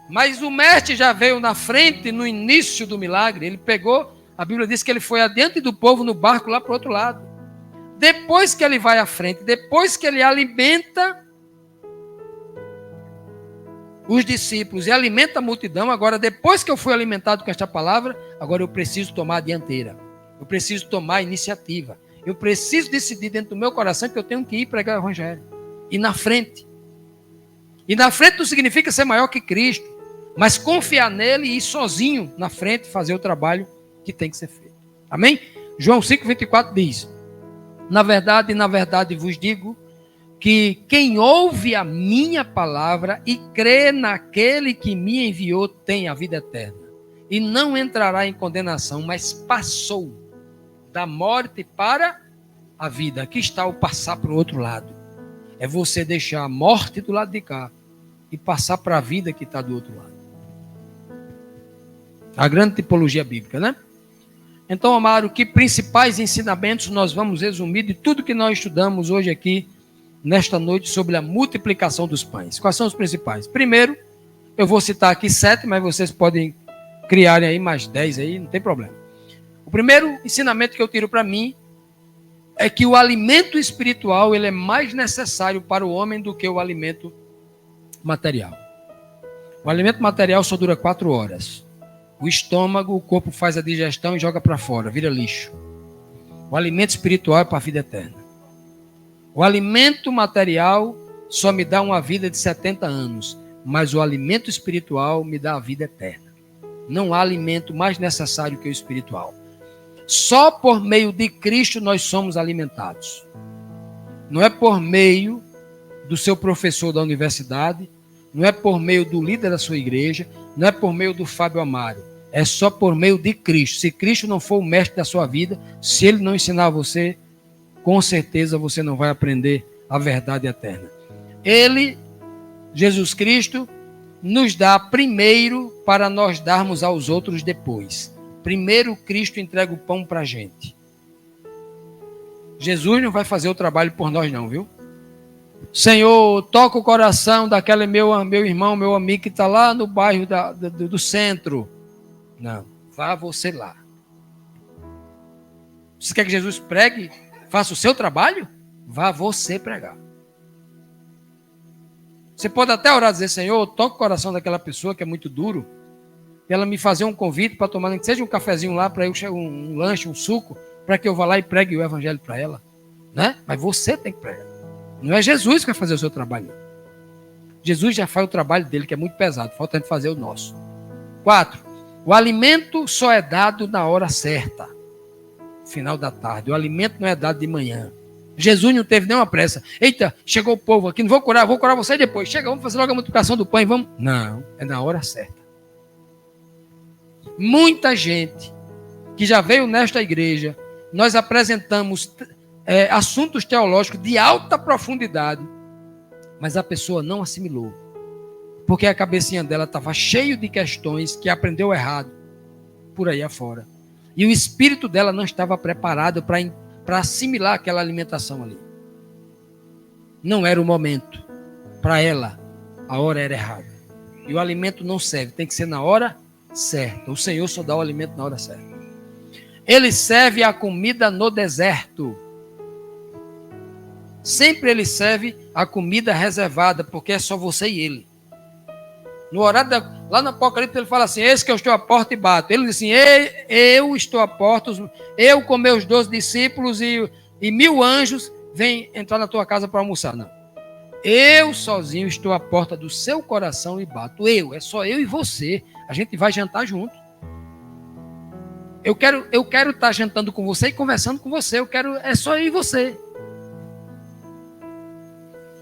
Mas o mestre já veio na frente no início do milagre. Ele pegou, a Bíblia diz que ele foi adiante do povo no barco lá para o outro lado. Depois que ele vai à frente, depois que ele alimenta os discípulos e alimenta a multidão, agora depois que eu fui alimentado com esta palavra, agora eu preciso tomar a dianteira. Eu preciso tomar a iniciativa. Eu preciso decidir dentro do meu coração que eu tenho que ir pregar o evangelho. E na frente. E na frente não significa ser maior que Cristo, mas confiar nele e ir sozinho na frente fazer o trabalho que tem que ser feito. Amém? João 5,24 diz: na verdade vos digo que quem ouve a minha palavra e crê naquele que me enviou tem a vida eterna. E não entrará em condenação, mas passou da morte para a vida. Aqui está o passar para o outro lado. É você deixar a morte do lado de cá e passar para a vida que está do outro lado. A grande tipologia bíblica, né? Então, amado, que principais ensinamentos nós vamos resumir de tudo que nós estudamos hoje aqui nesta noite sobre a multiplicação dos pães. Quais são os principais? Primeiro, eu vou citar aqui 7, mas vocês podem criarem aí mais 10 aí, não tem problema. O primeiro ensinamento que eu tiro para mim é que o alimento espiritual ele é mais necessário para o homem do que o alimento material. O alimento material só dura 4 horas. O estômago, o corpo faz a digestão e joga para fora, vira lixo. O alimento espiritual é para a vida eterna. O alimento material só me dá uma vida de 70 anos, mas o alimento espiritual me dá a vida eterna. Não há alimento mais necessário que o espiritual. Só por meio de Cristo nós somos alimentados. Não é por meio do seu professor da universidade, não é por meio do líder da sua igreja, não é por meio do Fábio Amaro. É só por meio de Cristo. Se Cristo não for o mestre da sua vida, se ele não ensinar você, com certeza você não vai aprender a verdade eterna. Ele, Jesus Cristo, nos dá primeiro para nós darmos aos outros depois. Primeiro Cristo entrega o pão para a gente. Jesus não vai fazer o trabalho por nós não, viu? Senhor, toca o coração daquele meu irmão, meu amigo que está lá no bairro do centro. Não, vá você lá. Você quer que Jesus pregue? Faça o seu trabalho? Vá você pregar. Você pode até orar e dizer, Senhor, toca o coração daquela pessoa que é muito duro, e ela me fazer um convite para tomar, nem que seja um cafezinho lá, para eu um lanche, um suco, para que eu vá lá e pregue o evangelho para ela. Né? Mas você tem que pregar. Não é Jesus que vai fazer o seu trabalho. Jesus já faz o trabalho dele, que é muito pesado. Falta a gente fazer o nosso. 4. O alimento só é dado na hora certa. Final da tarde. O alimento não é dado de manhã. Jesus não teve nenhuma pressa. Eita, chegou o povo aqui, não vou curar você depois. Chega, vamos fazer logo a multiplicação do pão e vamos. Não, é na hora certa. Muita gente que já veio nesta igreja, nós apresentamos assuntos teológicos de alta profundidade, mas a pessoa não assimilou, porque a cabecinha dela estava cheia de questões que aprendeu errado por aí afora, e o espírito dela não estava preparado para assimilar aquela alimentação ali. Não era o momento para ela, a hora era errada, e o alimento não serve, tem que ser na hora certa. O Senhor só dá o alimento na hora certa. Ele serve a comida no deserto. Sempre ele serve a comida reservada, porque é só você e ele. No horário lá no Apocalipse ele fala assim, eis que eu estou à porta e bato. Ele diz assim, eu estou à porta, eu com meus 12 discípulos e 1000 anjos vêm entrar na tua casa para almoçar. Não. Eu sozinho estou à porta do seu coração e bato. É só eu e você. A gente vai jantar junto. Eu quero estar jantando com você e conversando com você. É só eu e você.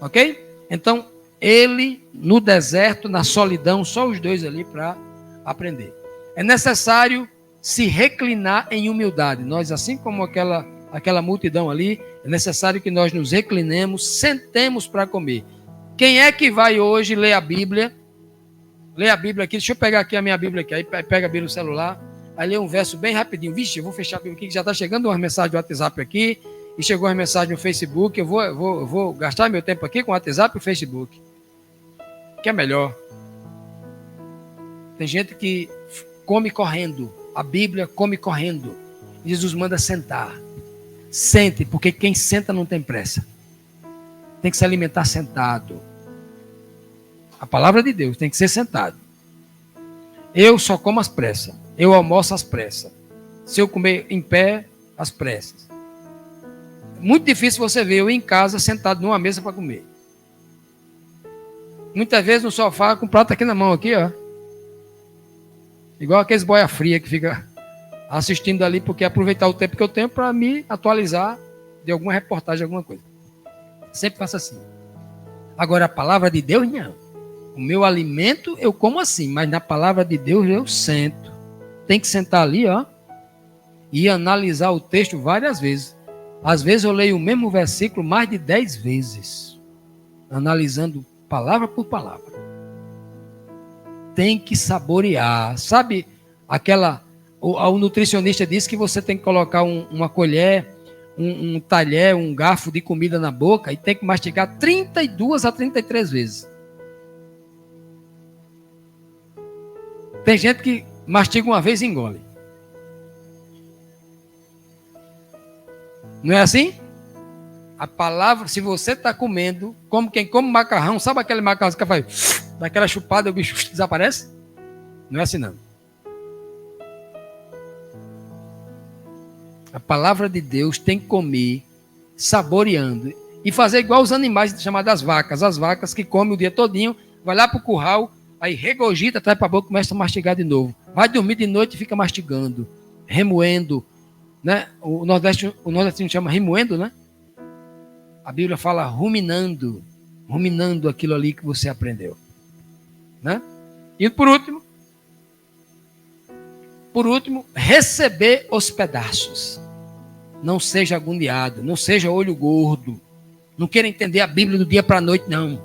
Ok? Então, ele no deserto, na solidão, só os dois ali para aprender. É necessário se reclinar em humildade. Nós, assim como aquela multidão ali, é necessário que nós nos reclinemos, sentemos para comer. Quem é que vai hoje ler a Bíblia? Lê a Bíblia aqui, deixa eu pegar aqui a minha Bíblia aqui, aí pega a Bíblia no celular, aí lê um verso bem rapidinho. Vixe, eu vou fechar a Bíblia aqui, que já está chegando umas mensagens do WhatsApp aqui, e chegou uma mensagem no Facebook, eu vou gastar meu tempo aqui com o WhatsApp e o Facebook. Que é melhor. Tem gente que come correndo, a Bíblia come correndo. Jesus manda sentar. Sente, porque quem senta não tem pressa. Tem que se alimentar sentado. A palavra de Deus tem que ser sentado. Eu só como às pressas. Eu almoço às pressas. Se eu comer em pé, às pressas. Muito difícil você ver eu em casa sentado numa mesa para comer. Muitas vezes no sofá com o prato aqui na mão, aqui, ó. Igual aqueles boia fria que fica assistindo ali, porque aproveitar o tempo que eu tenho para me atualizar de alguma reportagem, alguma coisa. Sempre faço assim. Agora, a palavra de Deus, não. O meu alimento eu como assim, mas na palavra de Deus eu sento. Tem que sentar ali, ó, e analisar o texto várias vezes. Às vezes eu leio o mesmo versículo mais de 10 vezes, analisando palavra por palavra. Tem que saborear. Sabe, o nutricionista disse que você tem que colocar uma colher um talher, um garfo de comida na boca e tem que mastigar 32 a 33 vezes. Tem gente que mastiga uma vez e engole. Não é assim? A palavra, se você está comendo, como quem come macarrão, sabe aquele macarrão que faz daquela chupada e o bicho desaparece? Não é assim não. A palavra de Deus tem que comer, saboreando, e fazer igual os animais chamados vacas. As vacas que comem o dia todinho, vai lá para o curral, aí regurgita, traz para a boca e começa a mastigar de novo. Vai dormir de noite e fica mastigando, remoendo. Né? O nordestino chama remoendo, né? A Bíblia fala ruminando aquilo ali que você aprendeu. Né? E por último, receber os pedaços. Não seja agoniado, não seja olho gordo. Não queira entender a Bíblia do dia para a noite, não.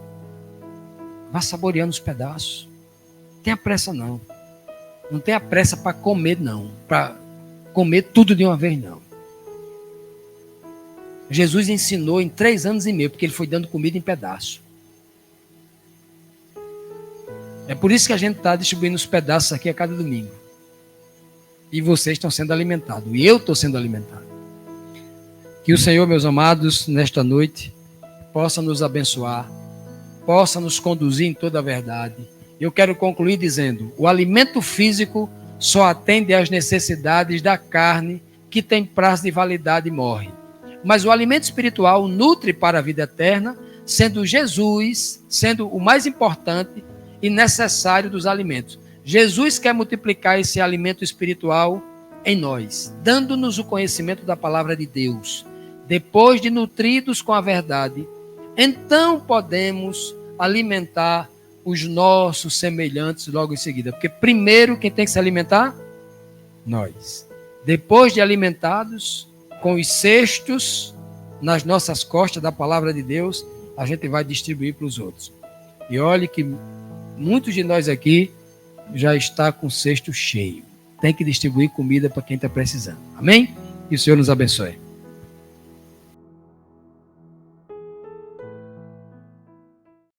Vá saboreando os pedaços. Não tenha pressa, não. Não tenha pressa para comer, não. Para comer tudo de uma vez, não. Jesus ensinou em 3 anos e meio, porque ele foi dando comida em pedaços. É por isso que a gente está distribuindo os pedaços aqui a cada domingo. E vocês estão sendo alimentados. E eu estou sendo alimentado. Que o Senhor, meus amados, nesta noite, possa nos abençoar, possa nos conduzir em toda a verdade. Eu quero concluir dizendo, o alimento físico só atende às necessidades da carne que tem prazo de validade e morre. Mas o alimento espiritual nutre para a vida eterna, sendo Jesus, sendo o mais importante e necessário dos alimentos. Jesus quer multiplicar esse alimento espiritual em nós, dando-nos o conhecimento da palavra de Deus. Depois de nutridos com a verdade, então podemos alimentar os nossos semelhantes logo em seguida. Porque primeiro quem tem que se alimentar? Nós. Depois de alimentados, com os cestos nas nossas costas da palavra de Deus, a gente vai distribuir para os outros. E olhe que muitos de nós aqui já está com o cesto cheio. Tem que distribuir comida para quem está precisando. Amém? E o Senhor nos abençoe.